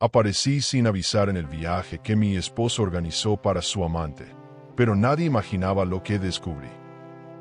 Aparecí sin avisar en el viaje que mi esposo organizó para su amante, pero nadie imaginaba lo que descubrí.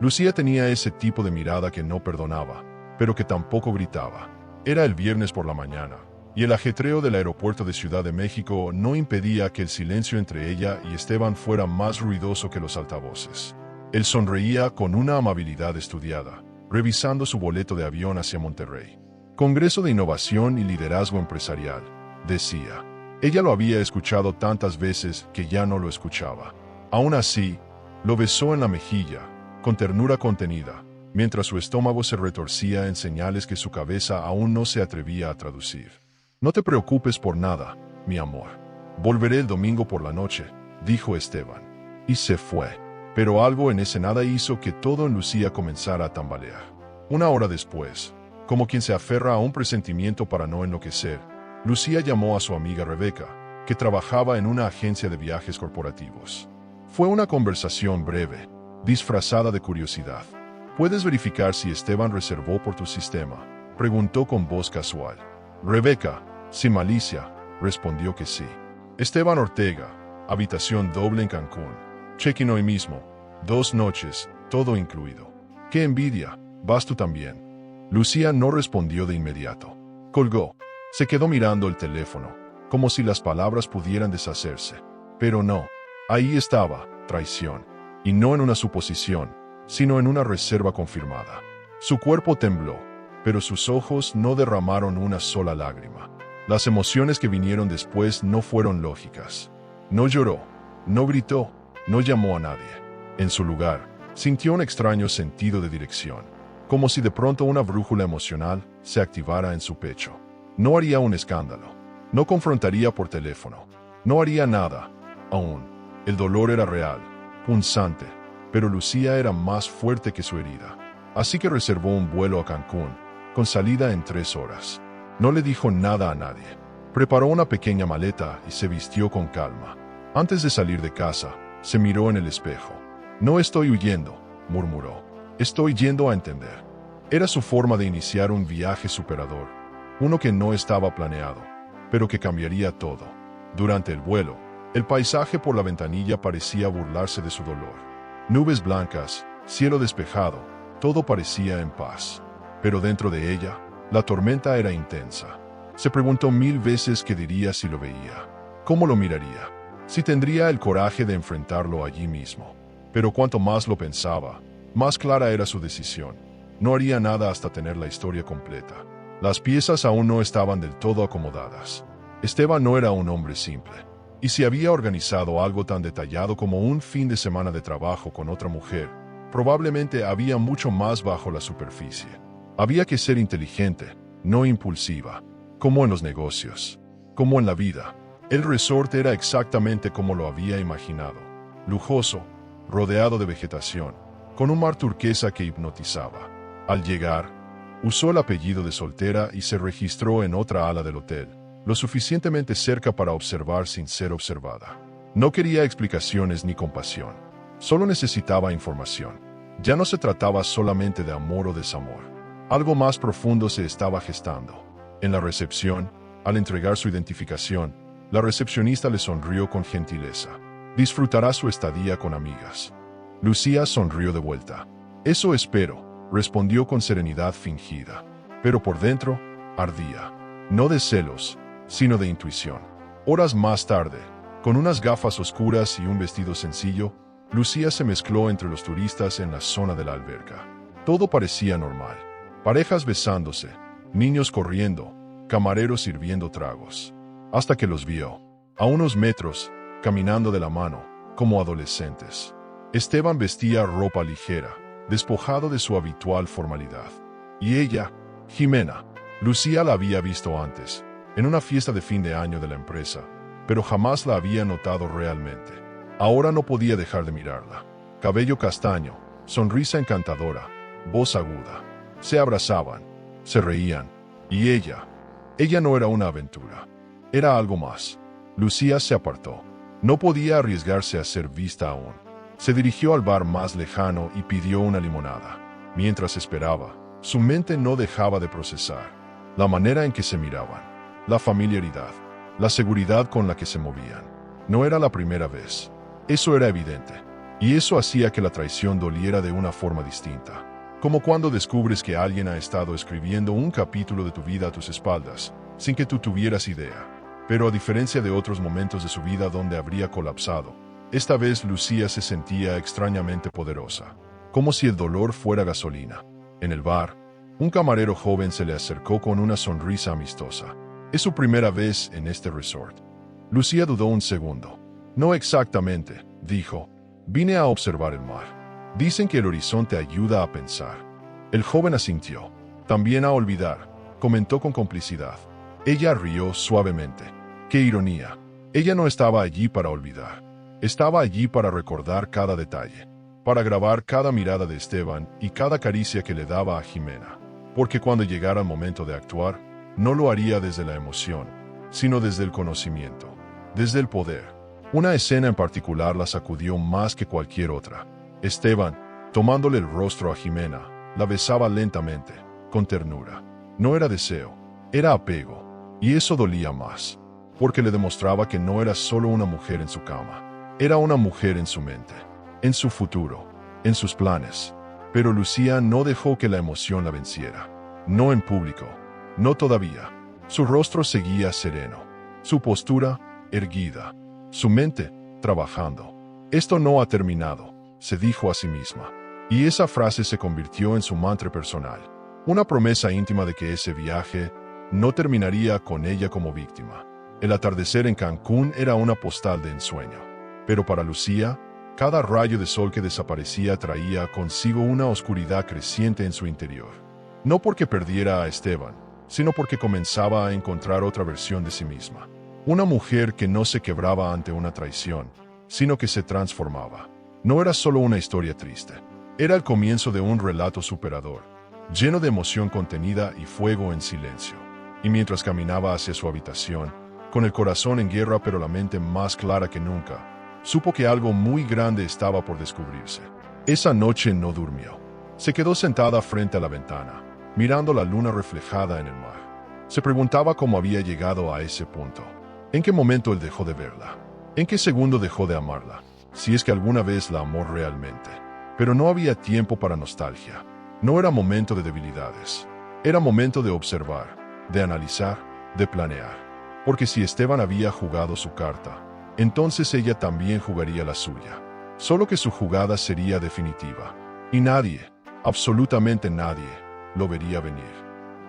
Lucía tenía ese tipo de mirada que no perdonaba, pero que tampoco gritaba. Era el viernes por la mañana, y el ajetreo del aeropuerto de Ciudad de México no impedía que el silencio entre ella y Esteban fuera más ruidoso que los altavoces. Él sonreía con una amabilidad estudiada, revisando su boleto de avión hacia Monterrey. Congreso de Innovación y Liderazgo Empresarial, decía. Ella lo había escuchado tantas veces que ya no lo escuchaba. Aún así, lo besó en la mejilla, con ternura contenida, mientras su estómago se retorcía en señales que su cabeza aún no se atrevía a traducir. No te preocupes por nada, mi amor. Volveré el domingo por la noche, dijo Esteban. Y se fue. Pero algo en ese nada hizo que todo en Lucía comenzara a tambalear. Una hora después, como quien se aferra a un presentimiento para no enloquecer, Lucía llamó a su amiga Rebeca, que trabajaba en una agencia de viajes corporativos. Fue una conversación breve, disfrazada de curiosidad. ¿Puedes verificar si Esteban reservó por tu sistema?, preguntó con voz casual. Rebeca, sin malicia, respondió que sí. Esteban Ortega, habitación doble en Cancún. Check-in hoy mismo, 2 noches, todo incluido. ¡Qué envidia! ¿Vas tú también? Lucía no respondió de inmediato. Colgó. Se quedó mirando el teléfono, como si las palabras pudieran deshacerse. Pero no. Ahí estaba, traición. Y no en una suposición, sino en una reserva confirmada. Su cuerpo tembló, pero sus ojos no derramaron una sola lágrima. Las emociones que vinieron después no fueron lógicas. No lloró, no gritó, no llamó a nadie. En su lugar, sintió un extraño sentido de dirección, como si de pronto una brújula emocional se activara en su pecho. No haría un escándalo, no confrontaría por teléfono, no haría nada. Aún, el dolor era real, punzante, pero Lucía era más fuerte que su herida. Así que reservó un vuelo a Cancún, con salida en 3 horas. No le dijo nada a nadie. Preparó una pequeña maleta y se vistió con calma. Antes de salir de casa, se miró en el espejo. No estoy huyendo, murmuró. Estoy yendo a entender. Era su forma de iniciar un viaje superador. Uno que no estaba planeado, pero que cambiaría todo. Durante el vuelo, el paisaje por la ventanilla parecía burlarse de su dolor. Nubes blancas, cielo despejado, todo parecía en paz. Pero dentro de ella, la tormenta era intensa. Se preguntó 1000 veces qué diría si lo veía. ¿Cómo lo miraría? Si tendría el coraje de enfrentarlo allí mismo. Pero cuanto más lo pensaba, más clara era su decisión. No haría nada hasta tener la historia completa. Las piezas aún no estaban del todo acomodadas. Esteban no era un hombre simple. Y si había organizado algo tan detallado como un fin de semana de trabajo con otra mujer, probablemente había mucho más bajo la superficie. Había que ser inteligente, no impulsiva, como en los negocios, como en la vida. El resort era exactamente como lo había imaginado. Lujoso, rodeado de vegetación, con un mar turquesa que hipnotizaba. Al llegar, usó el apellido de soltera y se registró en otra ala del hotel, lo suficientemente cerca para observar sin ser observada. No quería explicaciones ni compasión, solo necesitaba información. Ya no se trataba solamente de amor o desamor. Algo más profundo se estaba gestando. En la recepción, al entregar su identificación, la recepcionista le sonrió con gentileza. Disfrutará su estadía con amigas. Lucía sonrió de vuelta. Eso espero, respondió con serenidad fingida. Pero por dentro, ardía. No de celos, sino de intuición. Horas más tarde, con unas gafas oscuras y un vestido sencillo, Lucía se mezcló entre los turistas en la zona de la alberca. Todo parecía normal. Parejas besándose, niños corriendo, camareros sirviendo tragos. Hasta que los vio, a unos metros, caminando de la mano, como adolescentes. Esteban vestía ropa ligera, despojado de su habitual formalidad. Y ella, Jimena, Lucía la había visto antes, en una fiesta de fin de año de la empresa, pero jamás la había notado realmente. Ahora no podía dejar de mirarla. Cabello castaño, sonrisa encantadora, voz aguda. Se abrazaban, se reían, y ella no era una aventura, era algo más. Lucía se apartó. No podía arriesgarse a ser vista aún. Se dirigió al bar más lejano y pidió una limonada. Mientras esperaba, su mente no dejaba de procesar la manera en que se miraban, la familiaridad, la seguridad con la que se movían. No era la primera vez. Eso era evidente. Y eso hacía que la traición doliera de una forma distinta. Como cuando descubres que alguien ha estado escribiendo un capítulo de tu vida a tus espaldas, sin que tú tuvieras idea. Pero a diferencia de otros momentos de su vida donde habría colapsado, esta vez Lucía se sentía extrañamente poderosa, como si el dolor fuera gasolina. En el bar, un camarero joven se le acercó con una sonrisa amistosa. Es su primera vez en este resort. Lucía dudó un segundo. No exactamente, dijo. Vine a observar el mar. Dicen que el horizonte ayuda a pensar. El joven asintió. También a olvidar, comentó con complicidad. Ella rió suavemente. ¡Qué ironía! Ella no estaba allí para olvidar. Estaba allí para recordar cada detalle, para grabar cada mirada de Esteban y cada caricia que le daba a Jimena. Porque cuando llegara el momento de actuar, no lo haría desde la emoción, sino desde el conocimiento, desde el poder. Una escena en particular la sacudió más que cualquier otra. Esteban, tomándole el rostro a Jimena, la besaba lentamente, con ternura. No era deseo, era apego, y eso dolía más, porque le demostraba que no era solo una mujer en su cama. Era una mujer en su mente, en su futuro, en sus planes. Pero Lucía no dejó que la emoción la venciera. No en público, no todavía. Su rostro seguía sereno, su postura erguida, su mente trabajando. Esto no ha terminado, se dijo a sí misma. Y esa frase se convirtió en su mantra personal, una promesa íntima de que ese viaje no terminaría con ella como víctima. El atardecer en Cancún era una postal de ensueño. Pero para Lucía, cada rayo de sol que desaparecía traía consigo una oscuridad creciente en su interior. No porque perdiera a Esteban, sino porque comenzaba a encontrar otra versión de sí misma. Una mujer que no se quebraba ante una traición, sino que se transformaba. No era solo una historia triste. Era el comienzo de un relato superador, lleno de emoción contenida y fuego en silencio. Y mientras caminaba hacia su habitación, con el corazón en guerra pero la mente más clara que nunca, supo que algo muy grande estaba por descubrirse. Esa noche no durmió. Se quedó sentada frente a la ventana, mirando la luna reflejada en el mar. Se preguntaba cómo había llegado a ese punto. ¿En qué momento él dejó de verla? ¿En qué segundo dejó de amarla? Si es que alguna vez la amó realmente. Pero no había tiempo para nostalgia. No era momento de debilidades. Era momento de observar, de analizar, de planear. Porque si Esteban había jugado su carta, entonces ella también jugaría la suya. Solo que su jugada sería definitiva. Y nadie, absolutamente nadie, lo vería venir.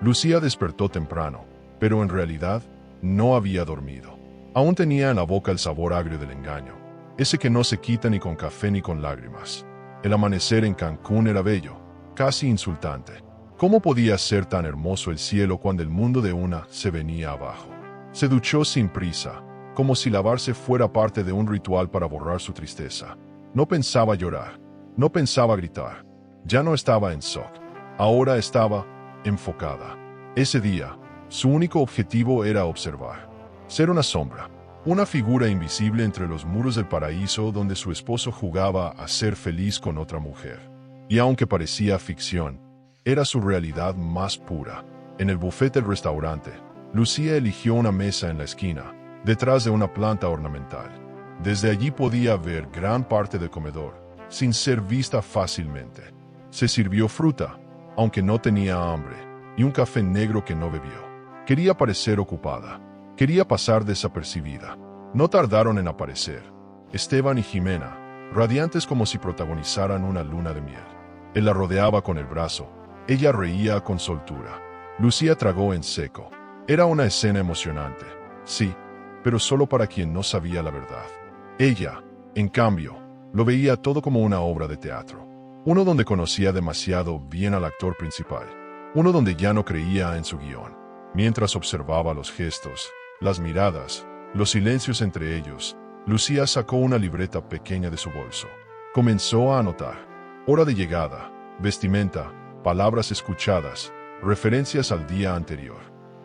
Lucía despertó temprano, pero en realidad no había dormido. Aún tenía en la boca el sabor agrio del engaño, ese que no se quita ni con café ni con lágrimas. El amanecer en Cancún era bello, casi insultante. ¿Cómo podía ser tan hermoso el cielo cuando el mundo de una se venía abajo? Se duchó sin prisa, como si lavarse fuera parte de un ritual para borrar su tristeza. No pensaba llorar, no pensaba gritar. Ya no estaba en shock. Ahora estaba enfocada. Ese día, su único objetivo era observar. Ser una sombra, una figura invisible entre los muros del paraíso donde su esposo jugaba a ser feliz con otra mujer. Y aunque parecía ficción, era su realidad más pura. En el buffet del restaurante, Lucía eligió una mesa en la esquina, detrás de una planta ornamental. Desde allí podía ver gran parte del comedor, sin ser vista fácilmente. Se sirvió fruta, aunque no tenía hambre, y un café negro que no bebió. Quería parecer ocupada. Quería pasar desapercibida. No tardaron en aparecer. Esteban y Jimena, radiantes como si protagonizaran una luna de miel. Él la rodeaba con el brazo. Ella reía con soltura. Lucía tragó en seco. Era una escena emocionante. Sí, pero solo para quien no sabía la verdad. Ella, en cambio, lo veía todo como una obra de teatro. Uno donde conocía demasiado bien al actor principal. Uno donde ya no creía en su guión. Mientras observaba los gestos, las miradas, los silencios entre ellos, Lucía sacó una libreta pequeña de su bolso. Comenzó a anotar. Hora de llegada, vestimenta, palabras escuchadas, referencias al día anterior.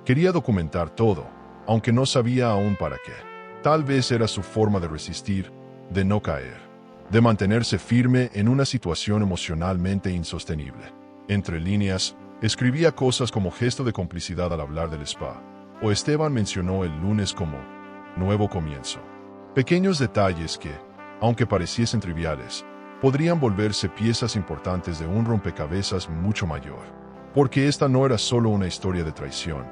Quería documentar todo, aunque no sabía aún para qué. Tal vez era su forma de resistir, de no caer, de mantenerse firme en una situación emocionalmente insostenible. Entre líneas, escribía cosas como gesto de complicidad al hablar del spa, o Esteban mencionó el lunes como nuevo comienzo. Pequeños detalles que, aunque pareciesen triviales, podrían volverse piezas importantes de un rompecabezas mucho mayor. Porque esta no era solo una historia de traición,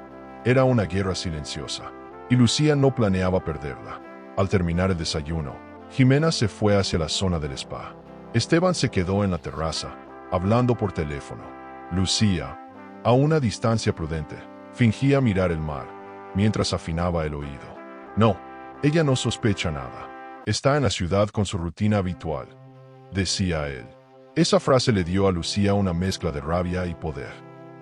era una guerra silenciosa, y Lucía no planeaba perderla. Al terminar el desayuno, Jimena se fue hacia la zona del spa. Esteban se quedó en la terraza, hablando por teléfono. Lucía, a una distancia prudente, fingía mirar el mar, mientras afinaba el oído. No, ella no sospecha nada. Está en la ciudad con su rutina habitual, decía él. Esa frase le dio a Lucía una mezcla de rabia y poder,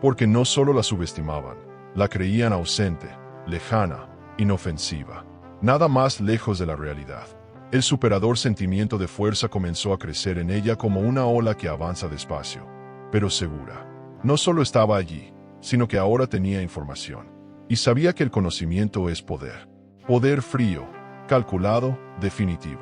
porque no solo la subestimaban, la creían ausente, lejana, inofensiva, nada más lejos de la realidad. El superador sentimiento de fuerza comenzó a crecer en ella como una ola que avanza despacio, pero segura. No solo estaba allí, sino que ahora tenía información, y sabía que el conocimiento es poder. Poder frío, calculado, definitivo.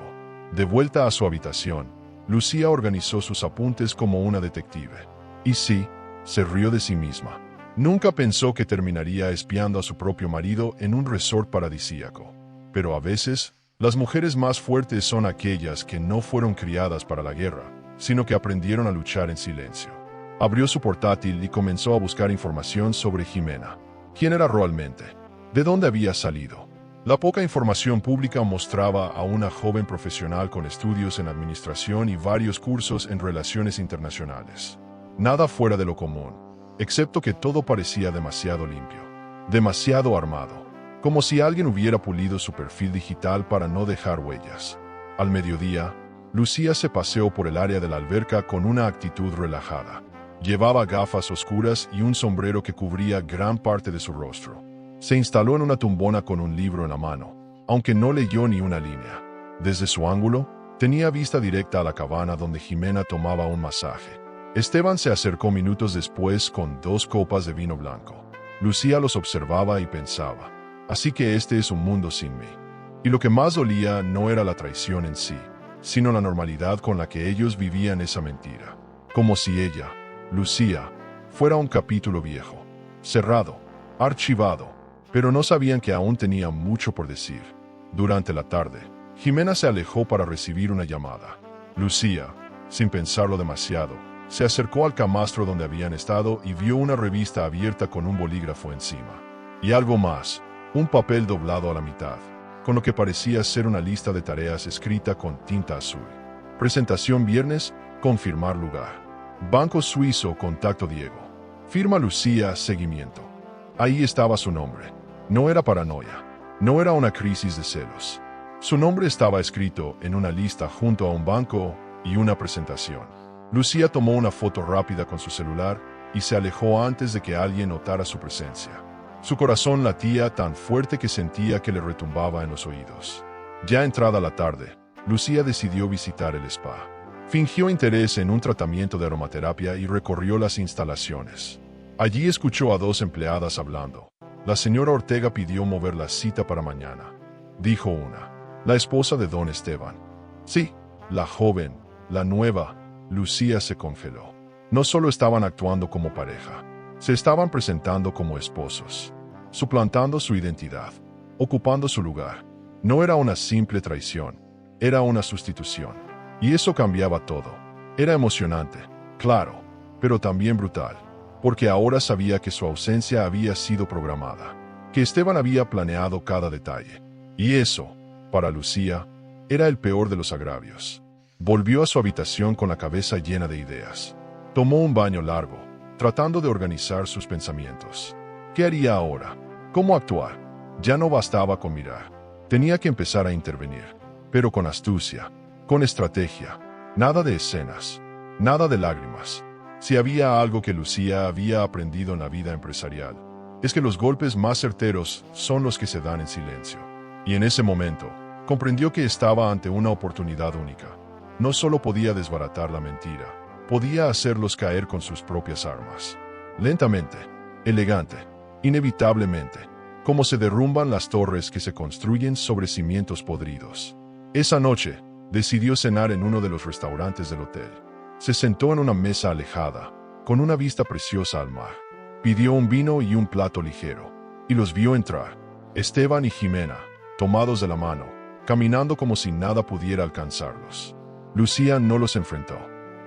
De vuelta a su habitación, Lucía organizó sus apuntes como una detective. Y sí, se rió de sí misma. Nunca pensó que terminaría espiando a su propio marido en un resort paradisíaco. Pero a veces, las mujeres más fuertes son aquellas que no fueron criadas para la guerra, sino que aprendieron a luchar en silencio. Abrió su portátil y comenzó a buscar información sobre Jimena. ¿Quién era realmente? ¿De dónde había salido? La poca información pública mostraba a una joven profesional con estudios en administración y varios cursos en relaciones internacionales. Nada fuera de lo común, excepto que todo parecía demasiado limpio, demasiado armado, como si alguien hubiera pulido su perfil digital para no dejar huellas. Al mediodía, Lucía se paseó por el área de la alberca con una actitud relajada. Llevaba gafas oscuras y un sombrero que cubría gran parte de su rostro. Se instaló en una tumbona con un libro en la mano, aunque no leyó ni una línea. Desde su ángulo, tenía vista directa a la cabana donde Jimena tomaba un masaje. Esteban se acercó minutos después con 2 copas de vino blanco. Lucía los observaba y pensaba, así que este es un mundo sin mí. Y lo que más dolía no era la traición en sí, sino la normalidad con la que ellos vivían esa mentira. Como si ella, Lucía, fuera un capítulo viejo, cerrado, archivado, pero no sabían que aún tenía mucho por decir. Durante la tarde, Jimena se alejó para recibir una llamada. Lucía, sin pensarlo demasiado, se acercó al camastro donde habían estado y vio una revista abierta con un bolígrafo encima. Y algo más, un papel doblado a la mitad, con lo que parecía ser una lista de tareas escrita con tinta azul. Presentación viernes, confirmar lugar. Banco Suizo, contacto Diego. Firma Lucía, seguimiento. Ahí estaba su nombre. No era paranoia. No era una crisis de celos. Su nombre estaba escrito en una lista junto a un banco y una presentación. Lucía tomó una foto rápida con su celular y se alejó antes de que alguien notara su presencia. Su corazón latía tan fuerte que sentía que le retumbaba en los oídos. Ya entrada la tarde, Lucía decidió visitar el spa. Fingió interés en un tratamiento de aromaterapia y recorrió las instalaciones. Allí escuchó a 2 empleadas hablando. La señora Ortega pidió mover la cita para mañana, dijo una. La esposa de don Esteban. Sí, la joven, la nueva. Lucía se congeló. No solo estaban actuando como pareja, se estaban presentando como esposos, suplantando su identidad, ocupando su lugar. No era una simple traición, era una sustitución. Y eso cambiaba todo. Era emocionante, claro, pero también brutal, porque ahora sabía que su ausencia había sido programada, que Esteban había planeado cada detalle. Y eso, para Lucía, era el peor de los agravios. Volvió a su habitación con la cabeza llena de ideas. Tomó un baño largo, tratando de organizar sus pensamientos. ¿Qué haría ahora? ¿Cómo actuar? Ya no bastaba con mirar. Tenía que empezar a intervenir, pero con astucia, con estrategia. Nada de escenas, nada de lágrimas. Si había algo que Lucía había aprendido en la vida empresarial, es que los golpes más certeros son los que se dan en silencio. Y en ese momento, comprendió que estaba ante una oportunidad única. No solo podía desbaratar la mentira, podía hacerlos caer con sus propias armas. Lentamente, elegante, inevitablemente, como se derrumban las torres que se construyen sobre cimientos podridos. Esa noche, decidió cenar en uno de los restaurantes del hotel. Se sentó en una mesa alejada, con una vista preciosa al mar. Pidió un vino y un plato ligero, y los vio entrar, Esteban y Jimena, tomados de la mano, caminando como si nada pudiera alcanzarlos. Lucía no los enfrentó,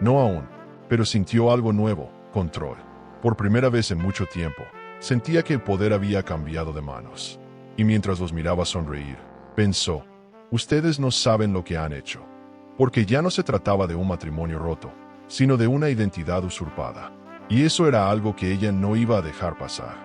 no aún, pero sintió algo nuevo, control. Por primera vez en mucho tiempo, sentía que el poder había cambiado de manos. Y mientras los miraba sonreír, pensó, ustedes no saben lo que han hecho. Porque ya no se trataba de un matrimonio roto, sino de una identidad usurpada. Y eso era algo que ella no iba a dejar pasar.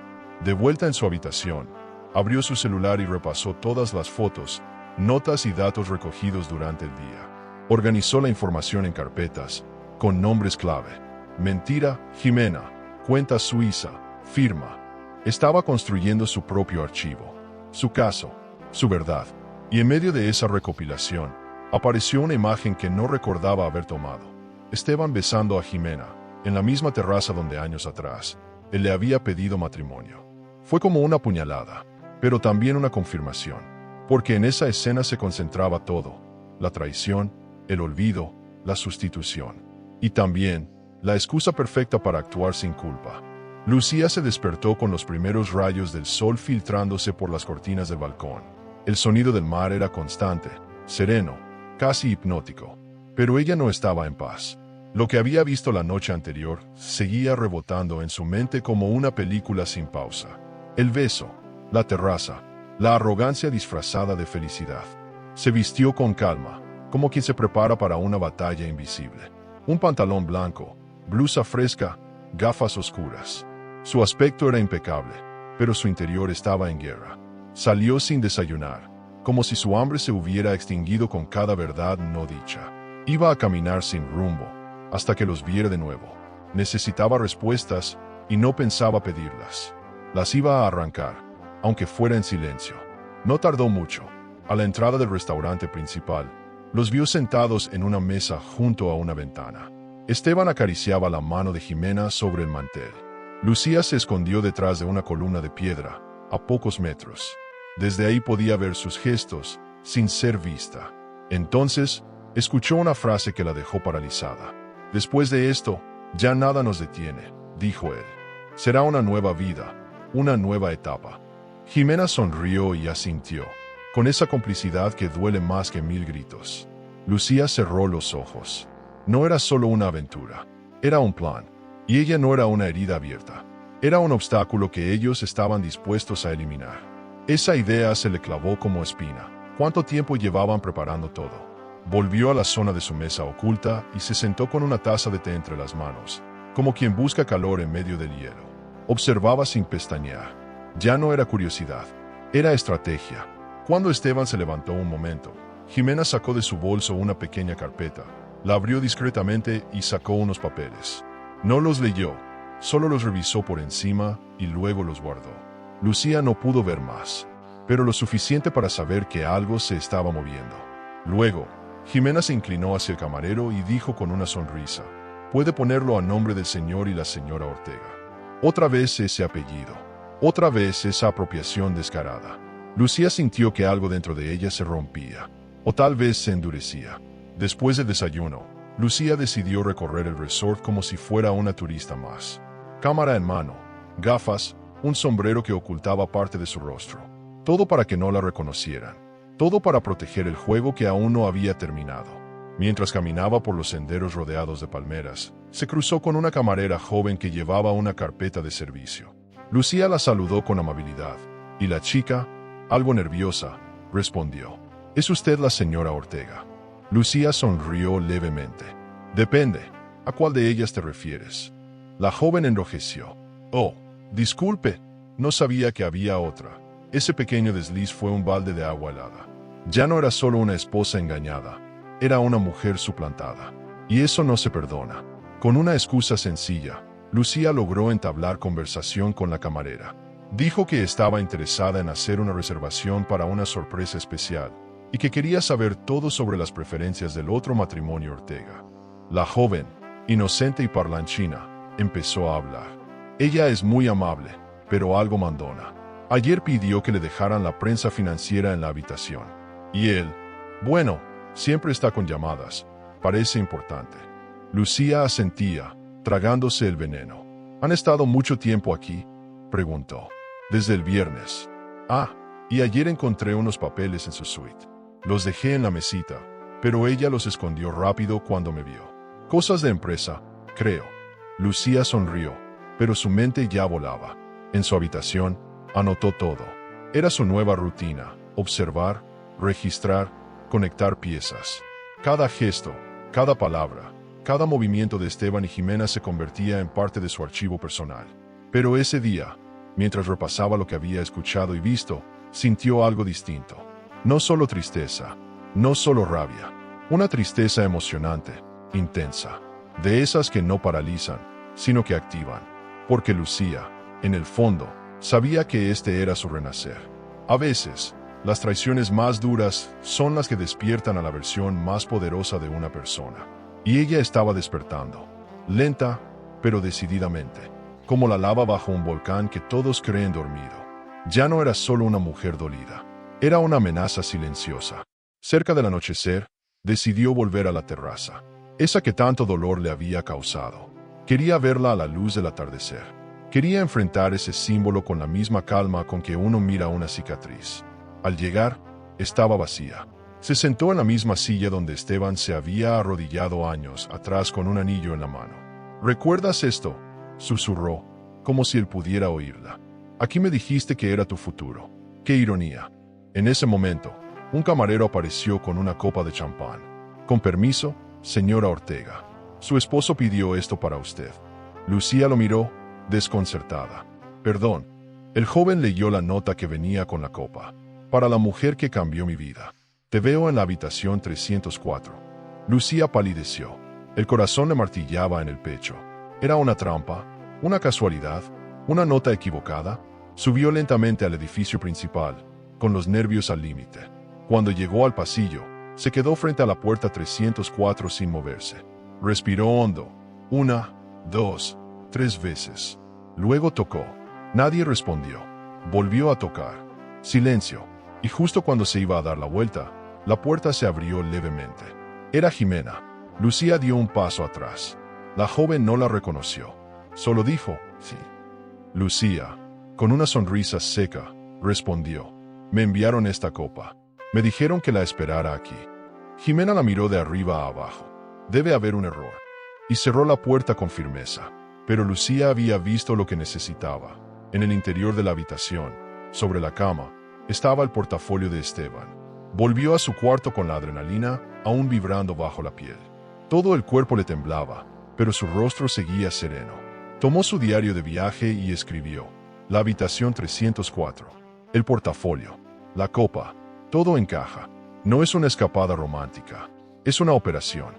De vuelta en su habitación, abrió su celular y repasó todas las fotos, notas y datos recogidos durante el día. Organizó la información en carpetas, con nombres clave. Mentira, Jimena, cuenta Suiza, firma. Estaba construyendo su propio archivo, su caso, su verdad. Y en medio de esa recopilación, apareció una imagen que no recordaba haber tomado. Esteban besando a Jimena, en la misma terraza donde años atrás, él le había pedido matrimonio. Fue como una puñalada, pero también una confirmación, porque en esa escena se concentraba todo: la traición, el olvido, la sustitución. Y también, la excusa perfecta para actuar sin culpa. Lucía se despertó con los primeros rayos del sol filtrándose por las cortinas del balcón. El sonido del mar era constante, sereno, casi hipnótico. Pero ella no estaba en paz. Lo que había visto la noche anterior seguía rebotando en su mente como una película sin pausa. El beso, la terraza, la arrogancia disfrazada de felicidad. Se vistió con calma, como quien se prepara para una batalla invisible. Un pantalón blanco, blusa fresca, gafas oscuras. Su aspecto era impecable, pero su interior estaba en guerra. Salió sin desayunar, como si su hambre se hubiera extinguido con cada verdad no dicha. Iba a caminar sin rumbo, hasta que los viera de nuevo. Necesitaba respuestas, y no pensaba pedirlas. Las iba a arrancar, aunque fuera en silencio. No tardó mucho. A la entrada del restaurante principal, los vio sentados en una mesa junto a una ventana. Esteban acariciaba la mano de Jimena sobre el mantel. Lucía se escondió detrás de una columna de piedra, a pocos metros. Desde ahí podía ver sus gestos, sin ser vista. Entonces, escuchó una frase que la dejó paralizada. Después de esto, ya nada nos detiene, dijo él. Será una nueva vida, una nueva etapa. Jimena sonrió y asintió, con esa complicidad que duele más que 1000 gritos. Lucía cerró los ojos. No era solo una aventura, era un plan. Y ella no era una herida abierta. Era un obstáculo que ellos estaban dispuestos a eliminar. Esa idea se le clavó como espina. ¿Cuánto tiempo llevaban preparando todo? Volvió a la zona de su mesa oculta y se sentó con una taza de té entre las manos, como quien busca calor en medio del hielo. Observaba sin pestañear. Ya no era curiosidad, era estrategia. Cuando Esteban se levantó un momento, Jimena sacó de su bolso una pequeña carpeta, la abrió discretamente y sacó unos papeles. No los leyó, solo los revisó por encima y luego los guardó. Lucía no pudo ver más, pero lo suficiente para saber que algo se estaba moviendo. Luego, Jimena se inclinó hacia el camarero y dijo con una sonrisa: «Puede ponerlo a nombre del señor y la señora Ortega». Otra vez ese apellido, otra vez esa apropiación descarada. Lucía sintió que algo dentro de ella se rompía, o tal vez se endurecía. Después del desayuno, Lucía decidió recorrer el resort como si fuera una turista más. Cámara en mano, gafas, un sombrero que ocultaba parte de su rostro. Todo para que no la reconocieran. Todo para proteger el juego que aún no había terminado. Mientras caminaba por los senderos rodeados de palmeras, se cruzó con una camarera joven que llevaba una carpeta de servicio. Lucía la saludó con amabilidad, y la chica, algo nerviosa, respondió: «¿Es usted la señora Ortega?». Lucía sonrió levemente. «Depende. ¿A cuál de ellas te refieres?». La joven enrojeció. «Oh, disculpe, no sabía que había otra». Ese pequeño desliz fue un balde de agua helada. Ya no era solo una esposa engañada, era una mujer suplantada. Y eso no se perdona. Con una excusa sencilla, Lucía logró entablar conversación con la camarera. Dijo que estaba interesada en hacer una reservación para una sorpresa especial y que quería saber todo sobre las preferencias del otro matrimonio Ortega. La joven, inocente y parlanchina, empezó a hablar. «Ella es muy amable, pero algo mandona. Ayer pidió que le dejaran la prensa financiera en la habitación. Y él, bueno, siempre está con llamadas. Parece importante». Lucía asentía, tragándose el veneno. «¿Han estado mucho tiempo aquí?», preguntó. «Desde el viernes». «Ah, Y ayer encontré unos papeles en su suite. Los dejé en la mesita, pero ella los escondió rápido cuando me vio. Cosas de empresa, creo. Lucía sonrió, pero su mente ya volaba. En su habitación, anotó todo. Era su nueva rutina: observar, registrar, conectar piezas. Cada gesto, cada palabra, cada movimiento de Esteban y Jimena se convertía en parte de su archivo personal. Pero ese día, mientras repasaba lo que había escuchado y visto, sintió algo distinto. No solo tristeza, no solo rabia, una tristeza emocionante, intensa, de esas que no paralizan, sino que activan. Porque Lucía, en el fondo, sabía que este era su renacer. A veces, las traiciones más duras son las que despiertan a la versión más poderosa de una persona. Y ella estaba despertando, lenta, pero decididamente, como la lava bajo un volcán que todos creen dormido. Ya no era solo una mujer dolida, era una amenaza silenciosa. Cerca del anochecer, decidió volver a la terraza, esa que tanto dolor le había causado. Quería verla a la luz del atardecer. Quería enfrentar ese símbolo con la misma calma con que uno mira una cicatriz. Al llegar, estaba vacía. Se sentó en la misma silla donde Esteban se había arrodillado años atrás con un anillo en la mano. ¿Recuerdas esto?, susurró, como si él pudiera oírla. Aquí me dijiste que era tu futuro. ¡Qué ironía! En ese momento, un camarero apareció con una copa de champán. Con permiso, señora Ortega. Su esposo pidió esto para usted. Lucía lo miró, desconcertada. Perdón. El joven leyó la nota que venía con la copa. Para la mujer que cambió mi vida. Te veo en la habitación 304. Lucía palideció. El corazón le martillaba en el pecho. ¿Era una trampa? ¿Una casualidad? ¿Una nota equivocada? Subió lentamente al edificio principal, con los nervios al límite. Cuando llegó al pasillo, se quedó frente a la puerta 304 sin moverse. Respiró hondo. 1, 2, 3 veces. Luego tocó. Nadie respondió. Volvió a tocar. Silencio. Y justo cuando se iba a dar la vuelta, la puerta se abrió levemente. Era Jimena. Lucía dio un paso atrás. La joven no la reconoció. Solo dijo, sí. Lucía, con una sonrisa seca, respondió, me enviaron esta copa. Me dijeron que la esperara aquí. Jimena la miró de arriba a abajo. Debe haber un error. Y cerró la puerta con firmeza. Pero Lucía había visto lo que necesitaba. En el interior de la habitación, sobre la cama, estaba el portafolio de Esteban. Volvió a su cuarto con la adrenalina aún vibrando bajo la piel. Todo el cuerpo le temblaba, pero su rostro seguía sereno. Tomó su diario de viaje y escribió: la habitación 304, el portafolio, la copa, todo encaja. No es una escapada romántica, es una operación.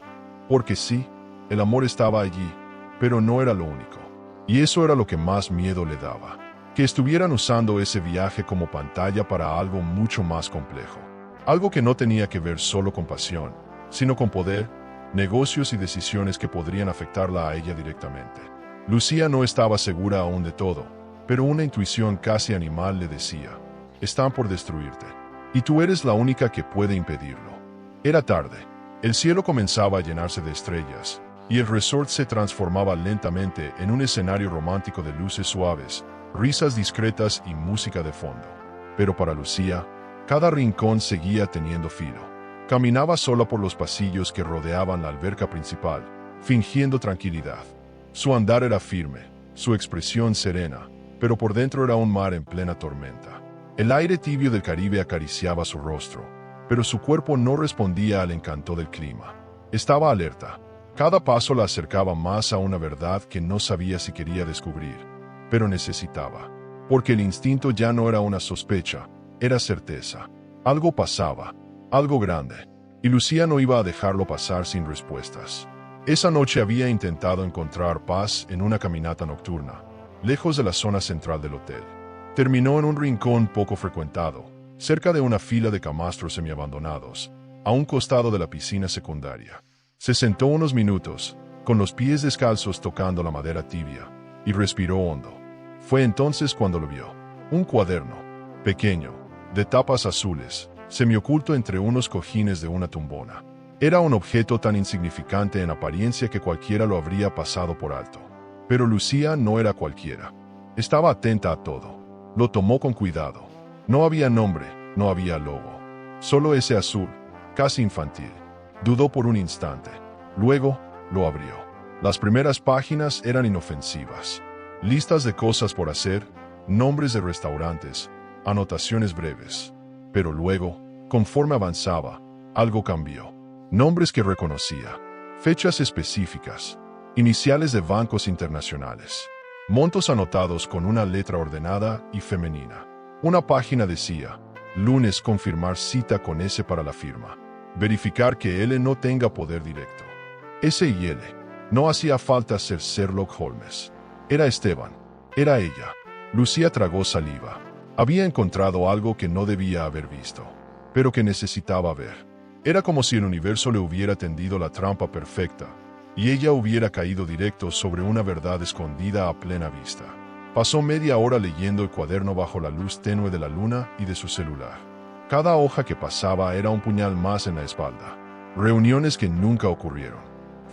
Porque sí, el amor estaba allí, pero no era lo único. Y eso era lo que más miedo le daba. Que estuvieran usando ese viaje como pantalla para algo mucho más complejo. Algo que no tenía que ver solo con pasión, sino con poder, negocios y decisiones que podrían afectarla a ella directamente. Lucía no estaba segura aún de todo, pero una intuición casi animal le decía: están por destruirte, y tú eres la única que puede impedirlo. Era tarde, el cielo comenzaba a llenarse de estrellas, y el resort se transformaba lentamente en un escenario romántico de luces suaves, risas discretas y música de fondo. Pero para Lucía, cada rincón seguía teniendo filo. Caminaba sola por los pasillos que rodeaban la alberca principal, fingiendo tranquilidad. Su andar era firme, su expresión serena, pero por dentro era un mar en plena tormenta. El aire tibio del Caribe acariciaba su rostro, pero su cuerpo no respondía al encanto del clima. Estaba alerta. Cada paso la acercaba más a una verdad que no sabía si quería descubrir, pero necesitaba. Porque el instinto ya no era una sospecha, era certeza. Algo pasaba, algo grande, y Lucía no iba a dejarlo pasar sin respuestas. Esa noche había intentado encontrar paz en una caminata nocturna, lejos de la zona central del hotel. Terminó en un rincón poco frecuentado, cerca de una fila de camastros semiabandonados, a un costado de la piscina secundaria. Se sentó unos minutos, con los pies descalzos tocando la madera tibia, y respiró hondo. Fue entonces cuando lo vio. Un cuaderno, pequeño, de tapas azules, semioculto entre unos cojines de una tumbona. Era un objeto tan insignificante en apariencia que cualquiera lo habría pasado por alto. Pero Lucía no era cualquiera. Estaba atenta a todo. Lo tomó con cuidado. No había nombre, no había logo. Solo ese azul, casi infantil. Dudó por un instante. Luego, lo abrió. Las primeras páginas eran inofensivas. Listas de cosas por hacer, nombres de restaurantes, anotaciones breves. Pero luego, conforme avanzaba, algo cambió. Nombres que reconocía, fechas específicas, iniciales de bancos internacionales, montos anotados con una letra ordenada y femenina. Una página decía, lunes confirmar cita con S para la firma. Verificar que L no tenga poder directo. S y L. No hacía falta ser Sherlock Holmes. Era Esteban. Era ella. Lucía tragó saliva. Había encontrado algo que no debía haber visto, pero que necesitaba ver. Era como si el universo le hubiera tendido la trampa perfecta, y ella hubiera caído directo sobre una verdad escondida a plena vista. Pasó media hora leyendo el cuaderno bajo la luz tenue de la luna y de su celular. Cada hoja que pasaba era un puñal más en la espalda. Reuniones que nunca ocurrieron.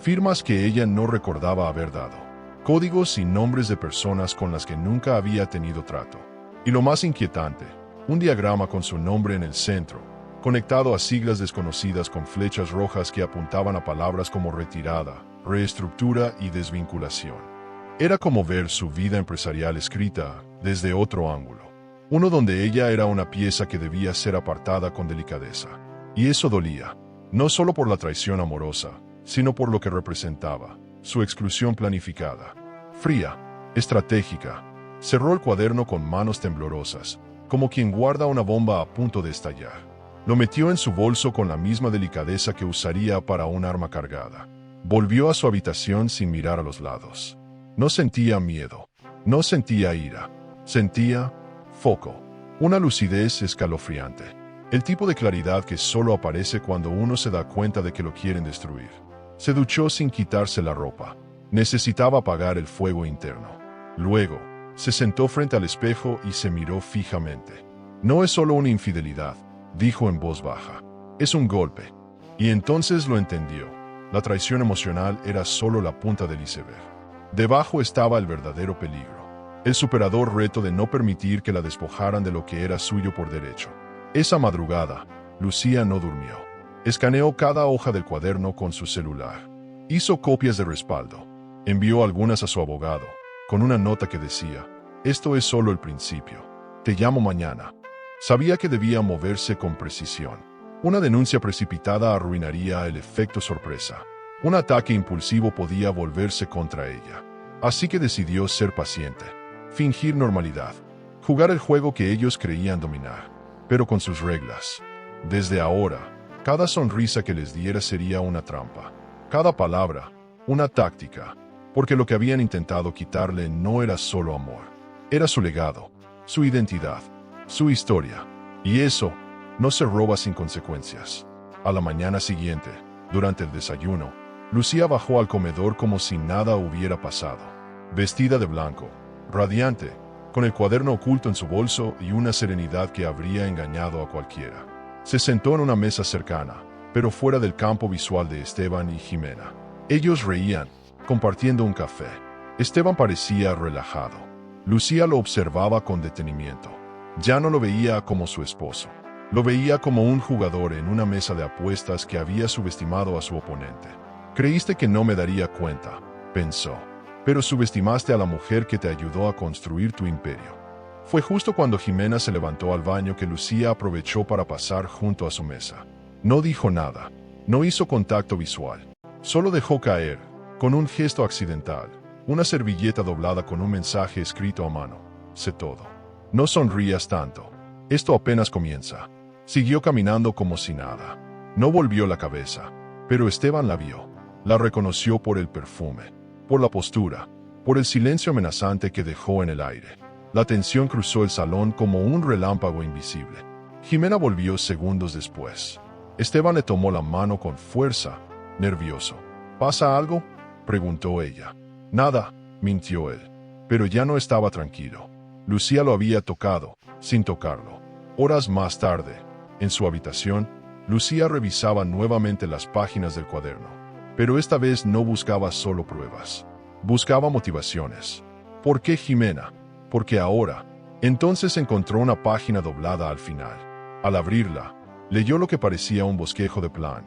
Firmas que ella no recordaba haber dado. Códigos y nombres de personas con las que nunca había tenido trato. Y lo más inquietante, un diagrama con su nombre en el centro, conectado a siglas desconocidas con flechas rojas que apuntaban a palabras como retirada, reestructura y desvinculación. Era como ver su vida empresarial escrita desde otro ángulo. Uno donde ella era una pieza que debía ser apartada con delicadeza. Y eso dolía, no solo por la traición amorosa, sino por lo que representaba, su exclusión planificada. Fría, estratégica. Cerró el cuaderno con manos temblorosas, como quien guarda una bomba a punto de estallar. Lo metió en su bolso con la misma delicadeza que usaría para un arma cargada. Volvió a su habitación sin mirar a los lados. No sentía miedo, no sentía ira, sentía foco, una lucidez escalofriante. El tipo de claridad que solo aparece cuando uno se da cuenta de que lo quieren destruir. Se duchó sin quitarse la ropa. Necesitaba apagar el fuego interno. Luego, se sentó frente al espejo y se miró fijamente. No es solo una infidelidad, dijo en voz baja. Es un golpe. Y entonces lo entendió. La traición emocional era solo la punta del iceberg. Debajo estaba el verdadero peligro. El superador reto de no permitir que la despojaran de lo que era suyo por derecho. Esa madrugada, Lucía no durmió. Escaneó cada hoja del cuaderno con su celular. Hizo copias de respaldo. Envió algunas a su abogado, con una nota que decía, esto es solo el principio. Te llamo mañana. Sabía que debía moverse con precisión. Una denuncia precipitada arruinaría el efecto sorpresa. Un ataque impulsivo podía volverse contra ella. Así que decidió ser paciente. Fingir normalidad. Jugar el juego que ellos creían dominar, pero con sus reglas. Desde ahora, cada sonrisa que les diera sería una trampa. Cada palabra, una táctica. Porque lo que habían intentado quitarle no era solo amor. Era su legado, su identidad, su historia. Y eso no se roba sin consecuencias. A la mañana siguiente, durante el desayuno, Lucía bajó al comedor como si nada hubiera pasado. Vestida de blanco, radiante, con el cuaderno oculto en su bolso y una serenidad que habría engañado a cualquiera. Se sentó en una mesa cercana, pero fuera del campo visual de Esteban y Jimena. Ellos reían, compartiendo un café. Esteban parecía relajado. Lucía lo observaba con detenimiento. Ya no lo veía como su esposo. Lo veía como un jugador en una mesa de apuestas que había subestimado a su oponente. Creíste que no me daría cuenta, pensó. Pero subestimaste a la mujer que te ayudó a construir tu imperio. Fue justo cuando Jimena se levantó al baño que Lucía aprovechó para pasar junto a su mesa. No dijo nada. No hizo contacto visual. Solo dejó caer, con un gesto accidental, una servilleta doblada con un mensaje escrito a mano. Sé todo. No sonrías tanto. Esto apenas comienza. Siguió caminando como si nada. No volvió la cabeza. Pero Esteban la vio. La reconoció por el perfume, por la postura, por el silencio amenazante que dejó en el aire. La tensión cruzó el salón como un relámpago invisible. Jimena volvió segundos después. Esteban le tomó la mano con fuerza, nervioso. ¿Pasa algo?, preguntó ella. Nada, mintió él. Pero ya no estaba tranquilo. Lucía lo había tocado, sin tocarlo. Horas más tarde, en su habitación, Lucía revisaba nuevamente las páginas del cuaderno. Pero esta vez no buscaba solo pruebas. Buscaba motivaciones. ¿Por qué Jimena? Porque ahora, Entonces encontró una página doblada al final. Al abrirla, leyó lo que parecía un bosquejo de plan.